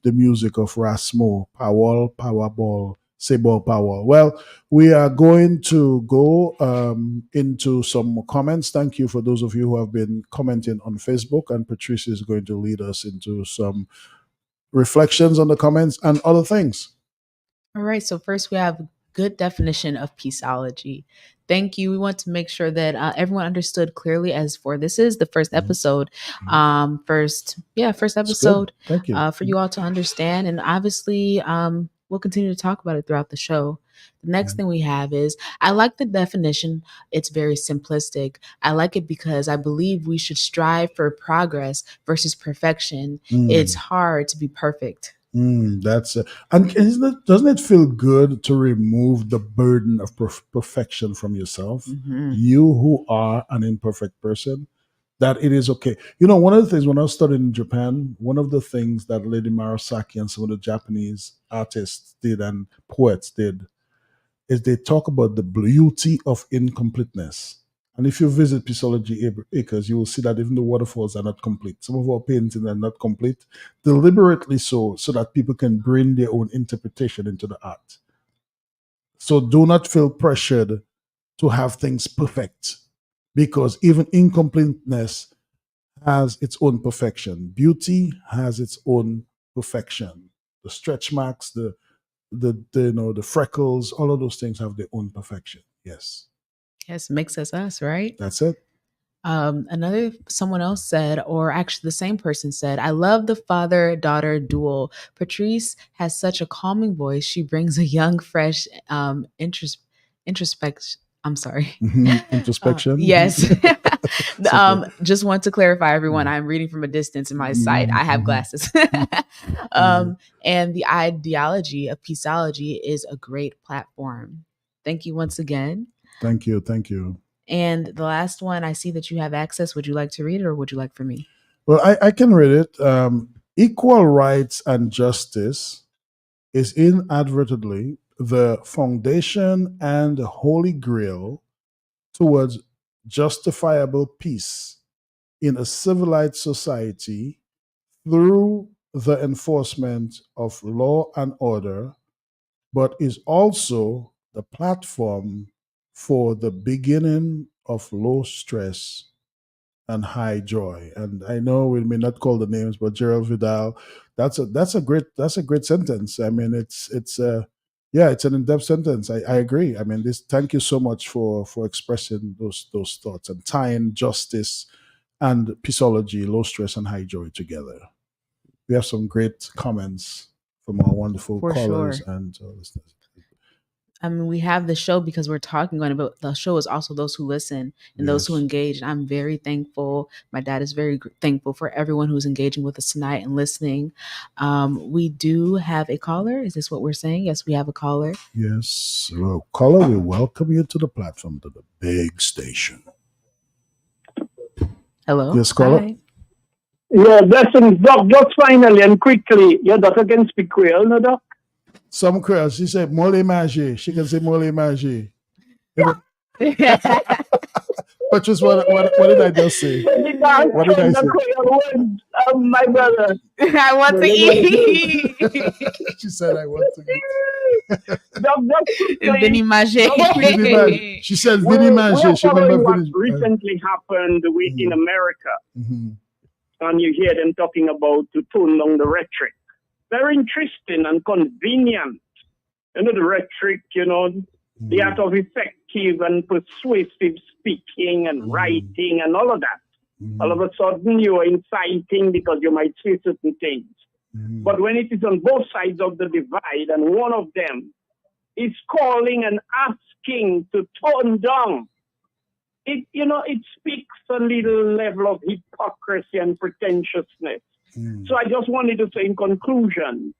the music of Rasmo. Powerball, Sabal Power. Well, we are going to go into some comments. Thank you for those of you who have been commenting on Facebook, and Patrice is going to lead us into some reflections on the comments and other things. All right. So first we have good definition of peaceology. Thank you. We want to make sure that everyone understood clearly. As for this is the first episode, first episode. Thank you. For you all to understand, and obviously we'll continue to talk about it throughout the show. The next thing we have is, I like the definition. It's very simplistic. I like it because I believe we should strive for progress versus perfection. It's hard to be perfect. That's and doesn't it feel good to remove the burden of perfection from yourself? You who are an imperfect person, that it is okay. One of the things when I was studying in Japan, one of the things that Lady Marasaki and some of the Japanese artists did and poets did is they talk about the beauty of incompleteness. And if you visit Peacealogy Acres, you will see that even the waterfalls are not complete. Some of our paintings are not complete, deliberately so that people can bring their own interpretation into the art. So do not feel pressured to have things perfect, because even incompleteness has its own perfection. Beauty has its own perfection. The stretch marks, the freckles, all of those things have their own perfection. Yes. Yes, makes us, right? That's it. Someone else said, or actually the same person said, I love the father-daughter duel. Patrice has such a calming voice. She brings a young, fresh, introspection. I'm sorry. Introspection. Yes. Okay. Just want to clarify, everyone. I'm reading from a distance in my sight. I have glasses. And the ideology of Peacealogy is a great platform. Thank you once again. Thank you. Thank you. And the last one, I see that you have access. Would you like to read it, or would you like for me? Well, I can read it. Equal rights and justice is inadvertently the foundation and the holy grail towards justifiable peace in a civilized society through the enforcement of law and order, but is also the platform for the beginning of low stress and high joy. And I know we may not call the names, but Gerald Vidal, that's a great sentence. I mean, it's an in-depth sentence. I agree. I mean, this. Thank you so much for expressing those thoughts and tying justice and peaceology, low stress and high joy together. We have some great comments from our wonderful For callers sure. and listeners. I mean, we have the show because we're talking on it, but the show is also those who listen and those who Yes. engage. And I'm very thankful. My dad is very thankful for everyone who's engaging with us tonight and listening. We do have a caller. Is this what we're saying? Yes, we have a caller. Yes. Well, caller, we welcome you to the platform, to the big station. Hello. Yes, caller. Hi. Yeah, blessings, Doc. Just finally and quickly, your daughter can speak Creole, no, Doc? Some Creole, she said mole magie. She can say mole magie. Patrice, what did I just say? What did I say? My brother. I want to eat. She said I want to eat. Vini Manger. She said Vini Manger. She remember what Vini. recently happened in America. And you hear them talking about to tone down the rhetoric. Very interesting and convenient. You know, the rhetoric, the art of effective and persuasive speaking and writing and all of that. All of a sudden, you are inciting because you might say certain things. But when it is on both sides of the divide and one of them is calling and asking to tone down, it speaks a little level of hypocrisy and pretentiousness. So I just wanted to say in conclusion,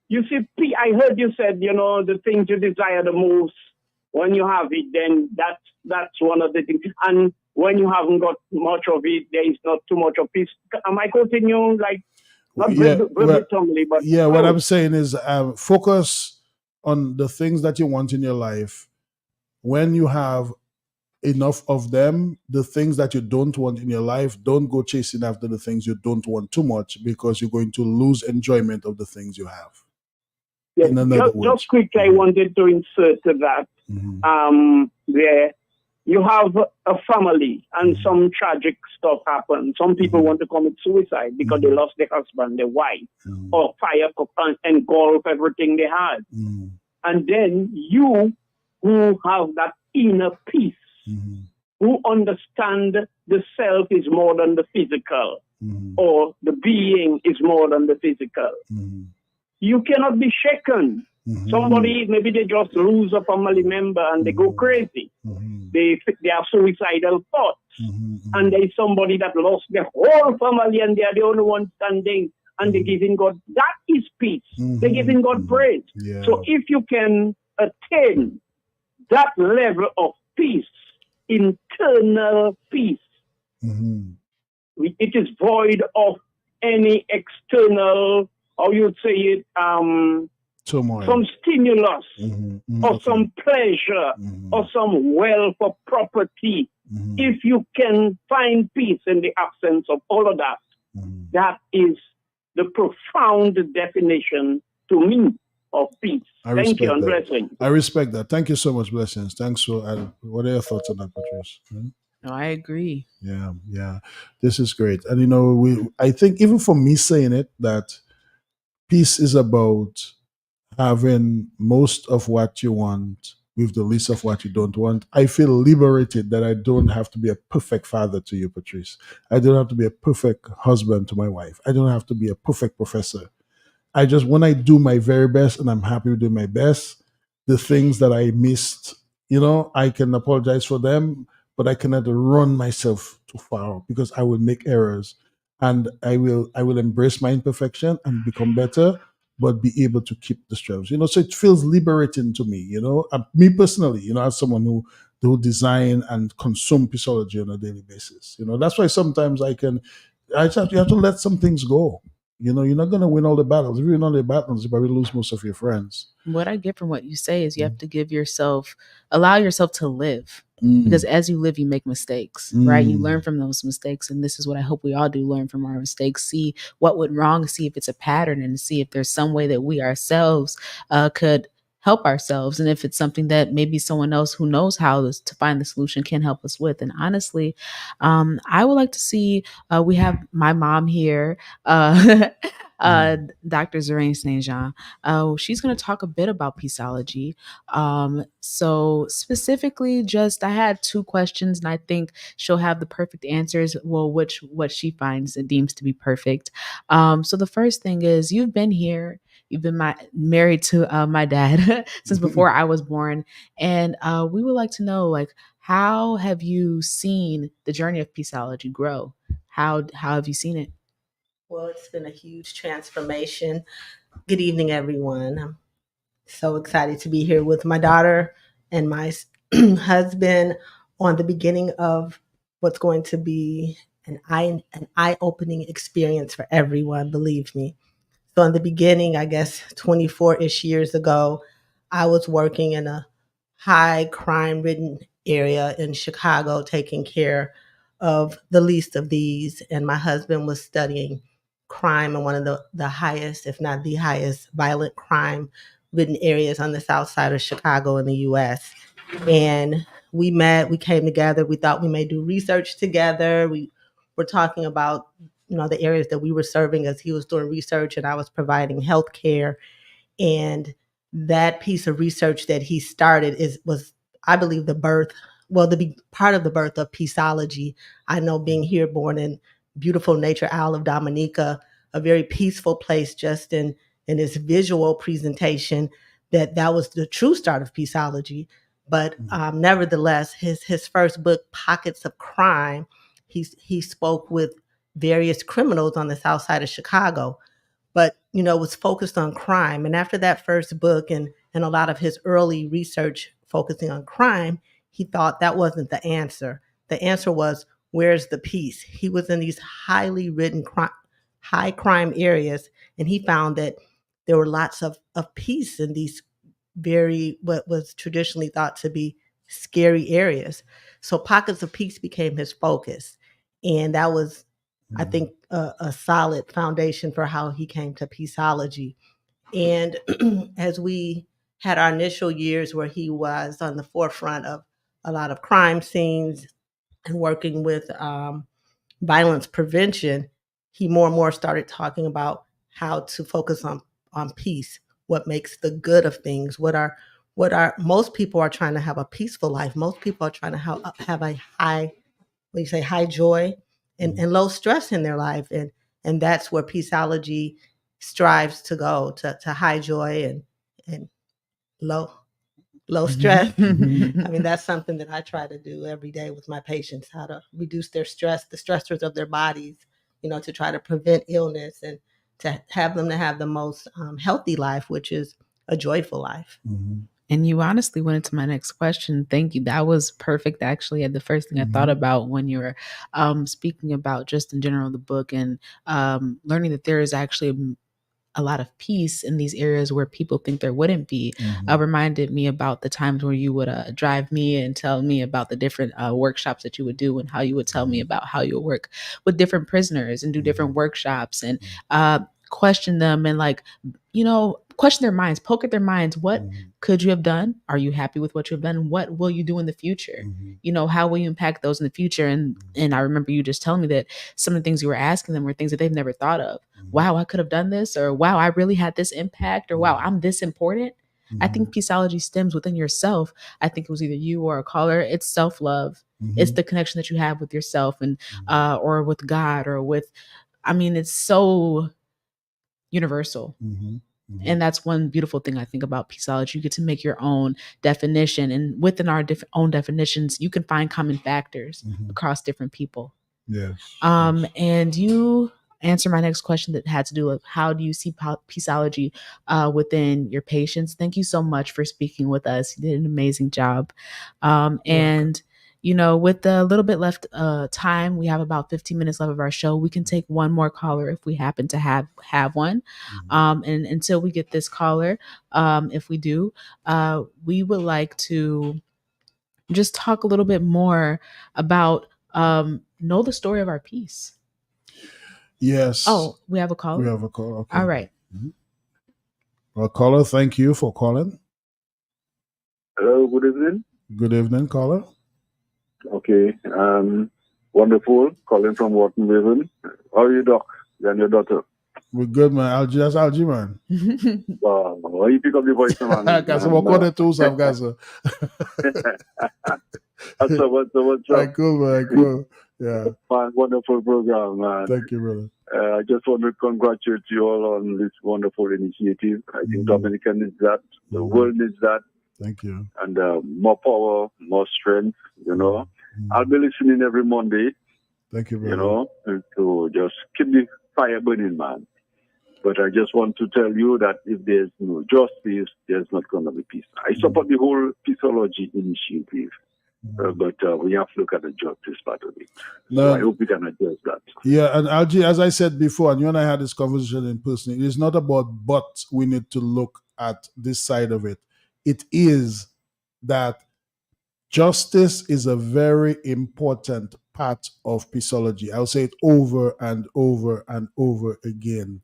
you see, I heard you said, the things you desire the most, when you have it, then that's one of the things. And when you haven't got much of it, there is not too much of peace. Am I quoting you not verbatimly, but what I'm saying is focus on the things that you want in your life. When you have enough of them, the things that you don't want in your life, don't go chasing after the things you don't want too much, because you're going to lose enjoyment of the things you have. Yes, just quickly, I wanted to insert that where you have a family and some tragic stuff happens. Some people want to commit suicide because they lost their husband, their wife, or fire engulf everything they had. And then you who have that inner peace, who understand the self is more than the physical, or the being is more than the physical. You cannot be shaken. Somebody, maybe they just lose a family member and they go crazy. They have suicidal thoughts. And there's somebody that lost their whole family and they are the only one standing and they're giving God, that is peace. They're giving God praise. So if you can attain that level of peace, internal peace, it is void of any external, how you'd say it, some stimulus or some pleasure or some wealth or property. If you can find peace in the absence of all of that, that is the profound definition to me of peace. Thank you and blessings. I respect that. Thank you so much, blessings. Thanks for what are your thoughts on that, Patrice? No, I agree. Yeah. This is great. And I think even for me saying it, that peace is about having most of what you want with the list of what you don't want. I feel liberated that I don't have to be a perfect father to you, Patrice. I don't have to be a perfect husband to my wife. I don't have to be a perfect professor. I just, when I do my very best and I'm happy with doing my best, the things that I missed, I can apologize for them, but I cannot run myself too far because I will make errors, and I will embrace my imperfection and become better, but be able to keep the strengths. So it feels liberating to me. Me personally, as someone who design and consume Peaceology on a daily basis. That's why sometimes you have to let some things go. You're not going to win all the battles. If you win all the battles, you probably lose most of your friends. What I get from what you say is you have to allow yourself to live. Because as you live, you make mistakes, right? You learn from those mistakes. And this is what I hope we all do, learn from our mistakes, see what went wrong, see if it's a pattern, and see if there's some way that we ourselves could help ourselves. And if it's something that maybe someone else who knows how to find the solution can help us with. And honestly, I would like to see, we have my mom here, Dr. Zeraine St. Jean. She's going to talk a bit about Peaceology. So specifically, I had 2 questions, and I think she'll have the perfect answers. Well, what she finds and deems to be perfect. So the first thing is, you've been here. You've been married to my dad since before I was born, and we would like to know, like, how have you seen the journey of Peaceology grow? How have you seen it? Well, it's been a huge transformation. Good evening, everyone. I'm so excited to be here with my daughter and my husband on the beginning of what's going to be an eye-opening experience for everyone, believe me. So in the beginning, I guess 24-ish years ago, I was working in a high crime ridden area in Chicago, taking care of the least of these. And my husband was studying crime in one of the highest, if not the highest, violent crime ridden areas on the south side of Chicago in the US. And we met, we came together, we thought we may do research together. We were talking about, the areas that we were serving as he was doing research and I was providing health care. And that piece of research that he started was, I believe, the part of the birth of Peaceology. I know, being here, born in beautiful Nature Isle of Dominica, a very peaceful place, just in its visual presentation, that was the true start of Peaceology. But nevertheless, his first book, Pockets of Crime, he spoke with various criminals on the south side of Chicago, but was focused on crime. And after that first book and a lot of his early research focusing on crime, he thought that wasn't the answer. The answer was, where's the peace? He was in these highly ridden high crime areas, and he found that there were lots of peace in these what was traditionally thought to be scary areas. So Pockets of Peace became his focus. And that was, I think, a solid foundation for how he came to Peaceology. And as we had our initial years where he was on the forefront of a lot of crime scenes and working with violence prevention, he more and more started talking about how to focus on peace, what makes the good of things, most people are trying to have a peaceful life. Most people are trying to have a high joy and low stress in their life. And that's where Peaceology strives to go, to high joy and low stress. I mean, that's something that I try to do every day with my patients, how to reduce their stress, the stressors of their bodies, to try to prevent illness and to have them to have the most healthy life, which is a joyful life. And you honestly went into my next question. Thank you. That was perfect, actually. And the first thing I thought about when you were speaking about just in general the book and learning that there is actually a lot of peace in these areas where people think there wouldn't be, reminded me about the times where you would drive me and tell me about the different workshops that you would do, and how you would tell me about how you would work with different prisoners and do different workshops and question them and question their minds, poke at their minds. What could you have done? Are you happy with what you've done? What will you do in the future? How will you impact those in the future? And I remember you just telling me that some of the things you were asking them were things that they've never thought of. Wow, I could have done this, or wow, I really had this impact, or wow, I'm this important. I think Peacealogy stems within yourself. I think it was either you or a caller. It's self-love. It's the connection that you have with yourself and or with God or with, I mean, it's so universal. And that's one beautiful thing I think about Peaceology. You get to make your own definition, and within our own definitions, you can find common factors across different people. Yes. And you answer my next question that had to do with how do you see Peaceology within your patients. Thank you so much for speaking with us. You did an amazing job. And you know, with a little bit left time, we have about 15 minutes left of our show. We can take one more caller if we happen to have one. And until we get this caller, if we do, we would like to just talk a little bit more about know the story of our peace. Yes. Oh, we have a caller? We have a caller. Okay. All right. Well, caller, thank you for calling. Hello, good evening. Good evening, caller. Okay, wonderful. Calling from Wharton Raven. How are you, Doc? You and your daughter? We're good, man. Algie, that's Algie, man. Why you pick up the voice, man? Gaza, what on the tools of Gaza? What's up? Right, cool, man. Cool. Yeah. Fine, wonderful program, man. Thank you, brother. I just want to congratulate you all on this wonderful initiative. I think Dominican needs that. The world needs that. Thank you. And more power, more strength, you know. I'll be listening every Monday. Thank you, brother. You know, to just keep the fire burning, man. But I just want to tell you that if there's no justice, there's not going to be peace. I support the whole Peacealogy initiative. But we have to look at the justice part of it. So I hope we can address that. Yeah, and Algie, as I said before, and you and I had this conversation in person, it is not about but we need to look at this side of it. It is that justice is a very important part of Peacealogy. I'll say it over and over and over again.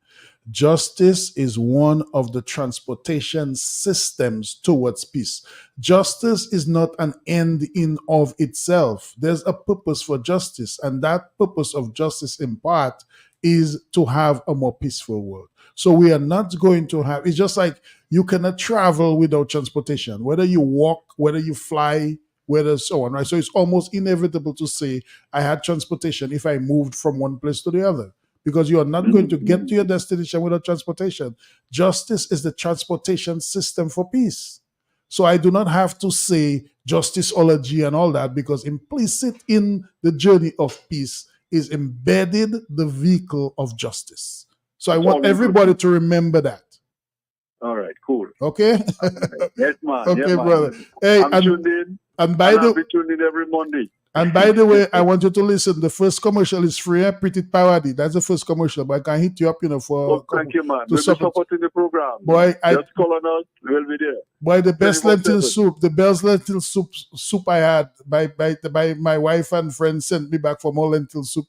Justice is one of the transportation systems towards peace. Justice is not an end in of itself. There's a purpose for justice, and that purpose of justice in part is to have a more peaceful world. So we are not going to have, it's just like you cannot travel without transportation, whether you walk, whether you fly, whether so on, right? So it's almost inevitable to say I had transportation if I moved from one place to the other, because you are not going to get to your destination without transportation. Justice is the transportation system for peace. So I do not have to say justiceology and all that, because implicit in the journey of peace is embedded the vehicle of justice. So I want everybody to remember that. All right, cool. Okay? Yes, man. Okay, yeah, man. brother. Hey, I'm tuned in. And by I'll be tuned in every Monday. And by the way, I want you to listen. The first commercial is free, Pretty Parody. That's the first commercial, but I can hit you up, for. Thank you, man. We'll be supporting the program. Boy, just call on us. We'll be there. Boy, the best lentil soup, soup I had by my wife and friends sent me back for more lentil soup,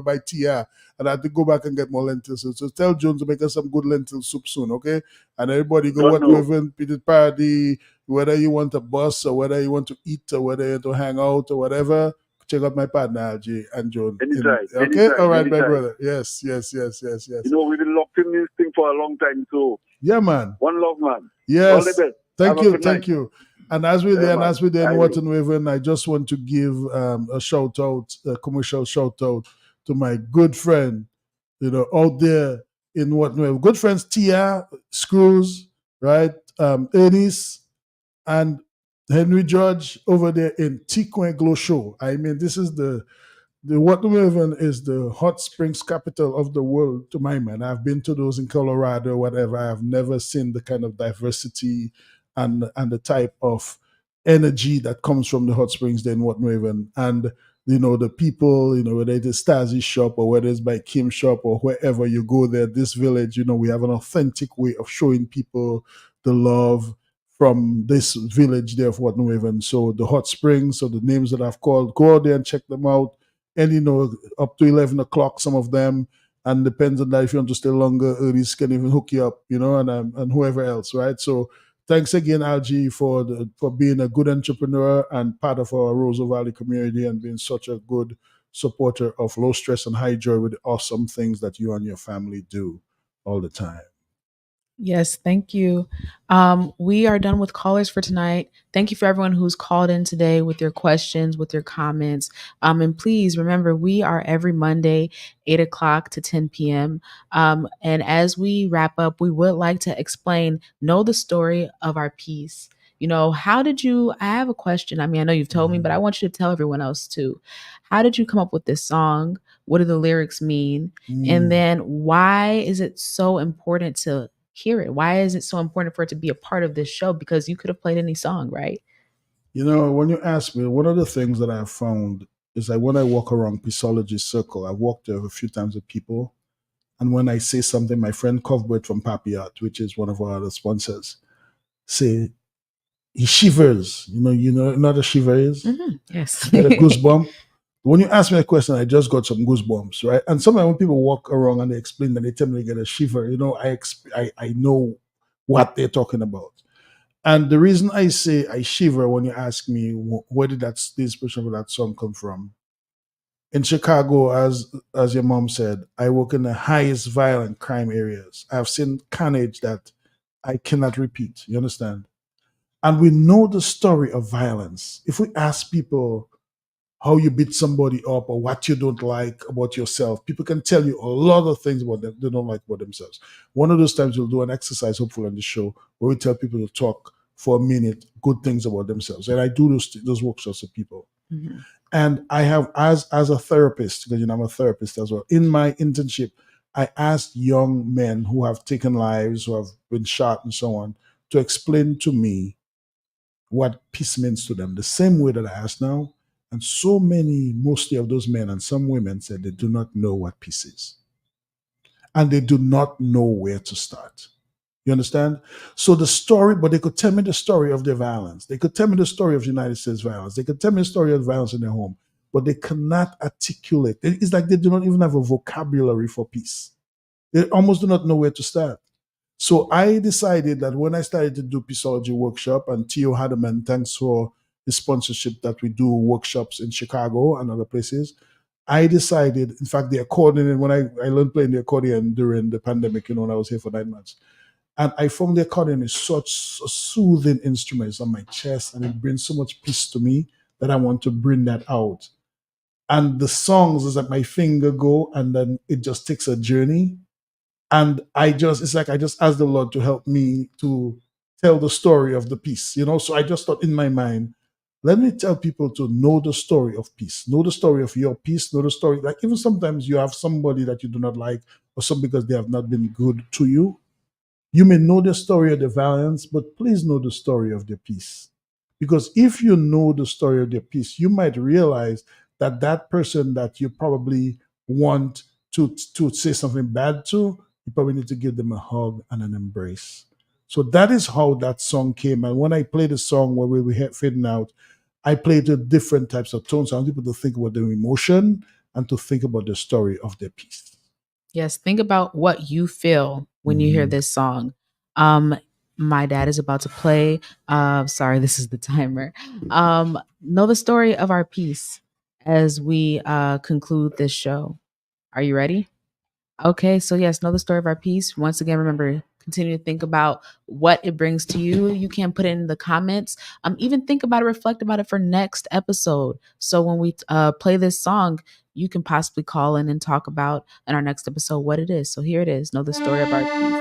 by Tia, and I had to go back and get more lentil soup. So tell Jones to make us some good lentil soup soon, okay? And everybody go whatever, Pretty Parody. Whether you want a bus or whether you want to eat or whether you want to hang out or whatever, check out my partner, Algie and Joan. Anytime. Okay? All right, my brother. Yes. You know, we've been locked in this thing for a long time, so. Yeah, man. One love, man. Yes. All the best. Thank you. And as we then Wharton Raven, I just want to give a shout out, a commercial shout out to my good friend, out there in Wharton Raven. Good friends, Tia, Screws, right? Ernest, and Henry George over there in Tikwe Glow Show. I mean, this is the Wharton Raven is the hot springs capital of the world to my mind. I've been to those in Colorado, whatever. I have never seen the kind of diversity and the type of energy that comes from the hot springs there in Wharton Raven. And, the people, whether it's Stasi shop or whether it's by Kim shop or wherever you go there, this village, we have an authentic way of showing people the love from this village there of Wharton Raven. So the hot springs, so the names that I've called, go out there and check them out. And, up to 11 o'clock, some of them, and depends on that. If you want to stay longer, Ernest can even hook you up, and whoever else, right? So thanks again, Algie, for being a good entrepreneur and part of our Roseau Valley community and being such a good supporter of low stress and high joy with the awesome things that you and your family do all the time. Yes, thank you. We are done with callers for tonight. Thank you for everyone who's called in today with your questions, with your comments. And please remember, we are every Monday, 8 o'clock to 10 p.m. And as we wrap up, we would like to explain, know the story of our piece. How did you? I have a question. I mean, I know you've told me, but I want you to tell everyone else too. How did you come up with this song? What do the lyrics mean? And then why is it so important to hear it? Why is it so important for it to be a part of this show? Because you could have played any song, right? When you ask me, one of the things that I've found is that when I walk around Peacealogy Circle, I've walked there a few times with people. And when I say something, my friend Cuthbert from Papiat, which is one of our other sponsors, say he shivers. What a shiver is? Yes. Get a goosebump. When you ask me a question, I just got some goosebumps, right? And sometimes when people walk around and they explain that, they tell me they get a shiver, I know what they're talking about. And the reason I say I shiver when you ask me where did the inspiration for that song come from? In Chicago, as your mom said, I work in the highest violent crime areas. I've seen carnage that I cannot repeat. You understand? And we know the story of violence. If we ask people how you beat somebody up or what you don't like about yourself, people can tell you a lot of things about them they don't like about themselves. One of those times we'll do an exercise, hopefully, on the show where we tell people to talk for a minute good things about themselves. And I do those workshops with people. Mm-hmm. And I have, as a therapist, because I'm a therapist as well, in my internship, I asked young men who have taken lives, who have been shot and so on, to explain to me what peace means to them, the same way that I ask now. And so many, mostly of those men and some women said they do not know what peace is. And they do not know where to start. You understand? So the story, but they could tell me the story of their violence. They could tell me the story of United States violence. They could tell me the story of violence in their home, but they cannot articulate. It's like they do not even have a vocabulary for peace. They almost do not know where to start. So I decided that when I started to do Peaceology workshop, and Theo Hademan, thanks for the sponsorship that we do workshops in Chicago and other places, I decided, in fact, the accordion, when I learned playing the accordion during the pandemic, when I was here for 9 months, and I found the accordion is such a soothing instrument. It's on my chest and it brings so much peace to me that I want to bring that out. And the songs is like my finger go and then it just takes a journey. And it's like I just asked the Lord to help me to tell the story of the peace. So I just thought in my mind, let me tell people to know the story of peace, know the story of your peace, know the story. Like even sometimes you have somebody that you do not like or some because they have not been good to you. You may know the story of the violence, but please know the story of the peace. Because if you know the story of the peace, you might realize that that person that you probably want to say something bad to, you probably need to give them a hug and an embrace. So that is how that song came. And when I play the song where we were fading out, I played with different types of tones. I want people to think about their emotion and to think about the story of their piece. Yes, think about what you feel when you hear this song. Um, my dad is about to play. Sorry, this is the timer. Know the story of our piece as we conclude this show. Are you ready? Okay, so yes, know the story of our piece. Once again, remember, continue to think about what it brings to you. You can put it in the comments. Even think about it, reflect about it for next episode. So when we play this song, you can possibly call in and talk about in our next episode what it is. So here it is. Know the story of our piece.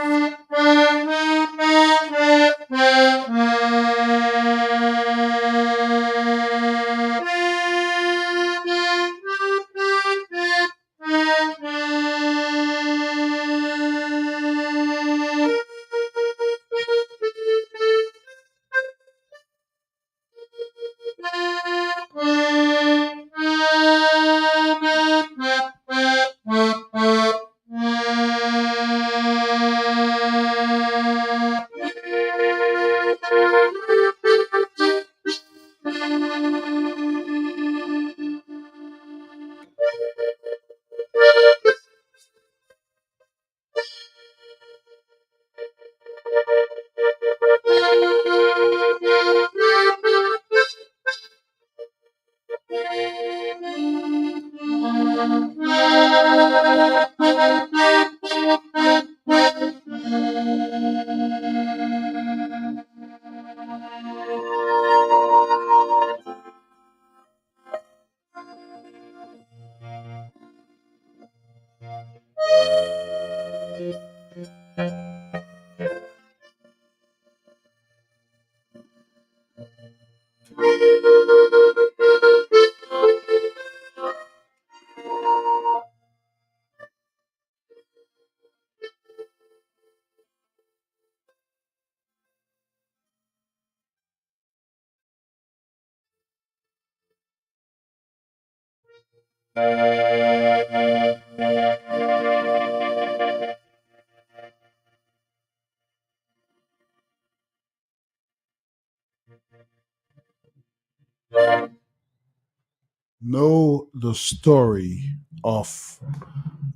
Know the story of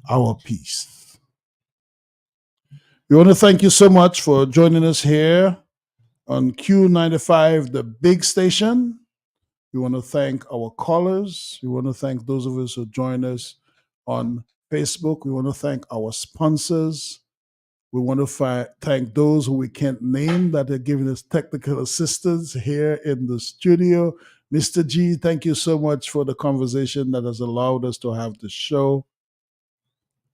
our peace. We want to thank you so much for joining us here on Q95, the big station. We want to thank our callers. We want to thank those of us who join us on Facebook. We want to thank our sponsors. We want to thank those who we can't name that are giving us technical assistance here in the studio. Mr. G, thank you so much for the conversation that has allowed us to have the show.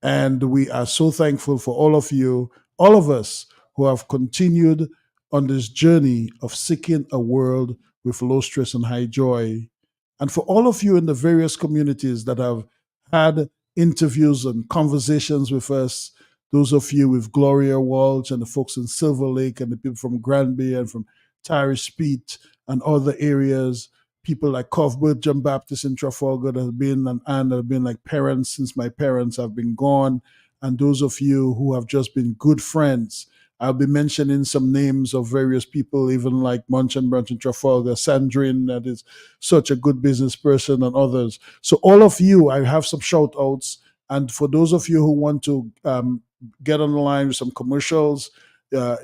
And we are so thankful for all of you, all of us who have continued on this journey of seeking a world with low stress and high joy. And for all of you in the various communities that have had interviews and conversations with us, those of you with Gloria Walsh and the folks in Silver Lake and the people from Granby and from Tyree Speed and other areas, people like Cuthbert, John Baptist in Trafalgar that have been and have been like parents since my parents have been gone. And those of you who have just been good friends. I'll be mentioning some names of various people, even like Munch and Branch in Trafalgar, Sandrine, that is such a good business person, and others. So all of you, I have some shout outs. And for those of you who want to get on the line with some commercials,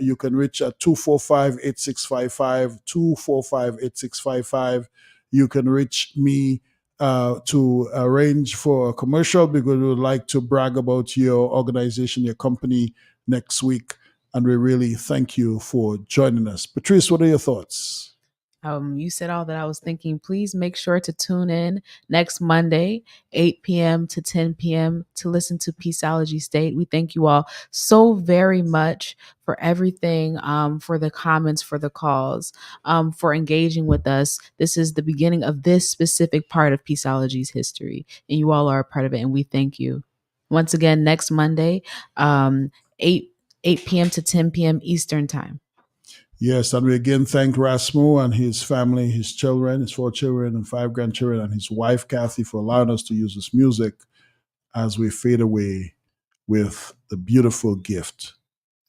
you can reach at 245-8655, 245-8655. You can reach me to arrange for a commercial because we would like to brag about your organization, your company next week. And we really thank you for joining us. Patrice, what are your thoughts? You said all that I was thinking. Please make sure to tune in next Monday, 8 p.m. to 10 p.m. to listen to Peacealogy State. We thank you all so very much for everything, for the comments, for the calls, for engaging with us. This is the beginning of this specific part of Peaceology's history, and you all are a part of it, and we thank you. Once again, next Monday, 8 p.m. to 10 p.m. Eastern Time. Yes, and we again thank Rasmo and his family, his children, his 4 children and 5 grandchildren, and his wife, Kathy, for allowing us to use this music as we fade away with the beautiful gift,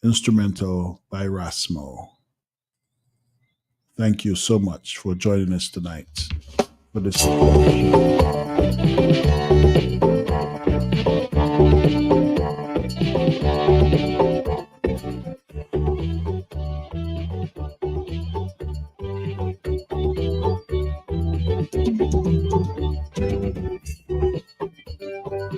instrumental by Rasmo. Thank you so much for joining us tonight for this.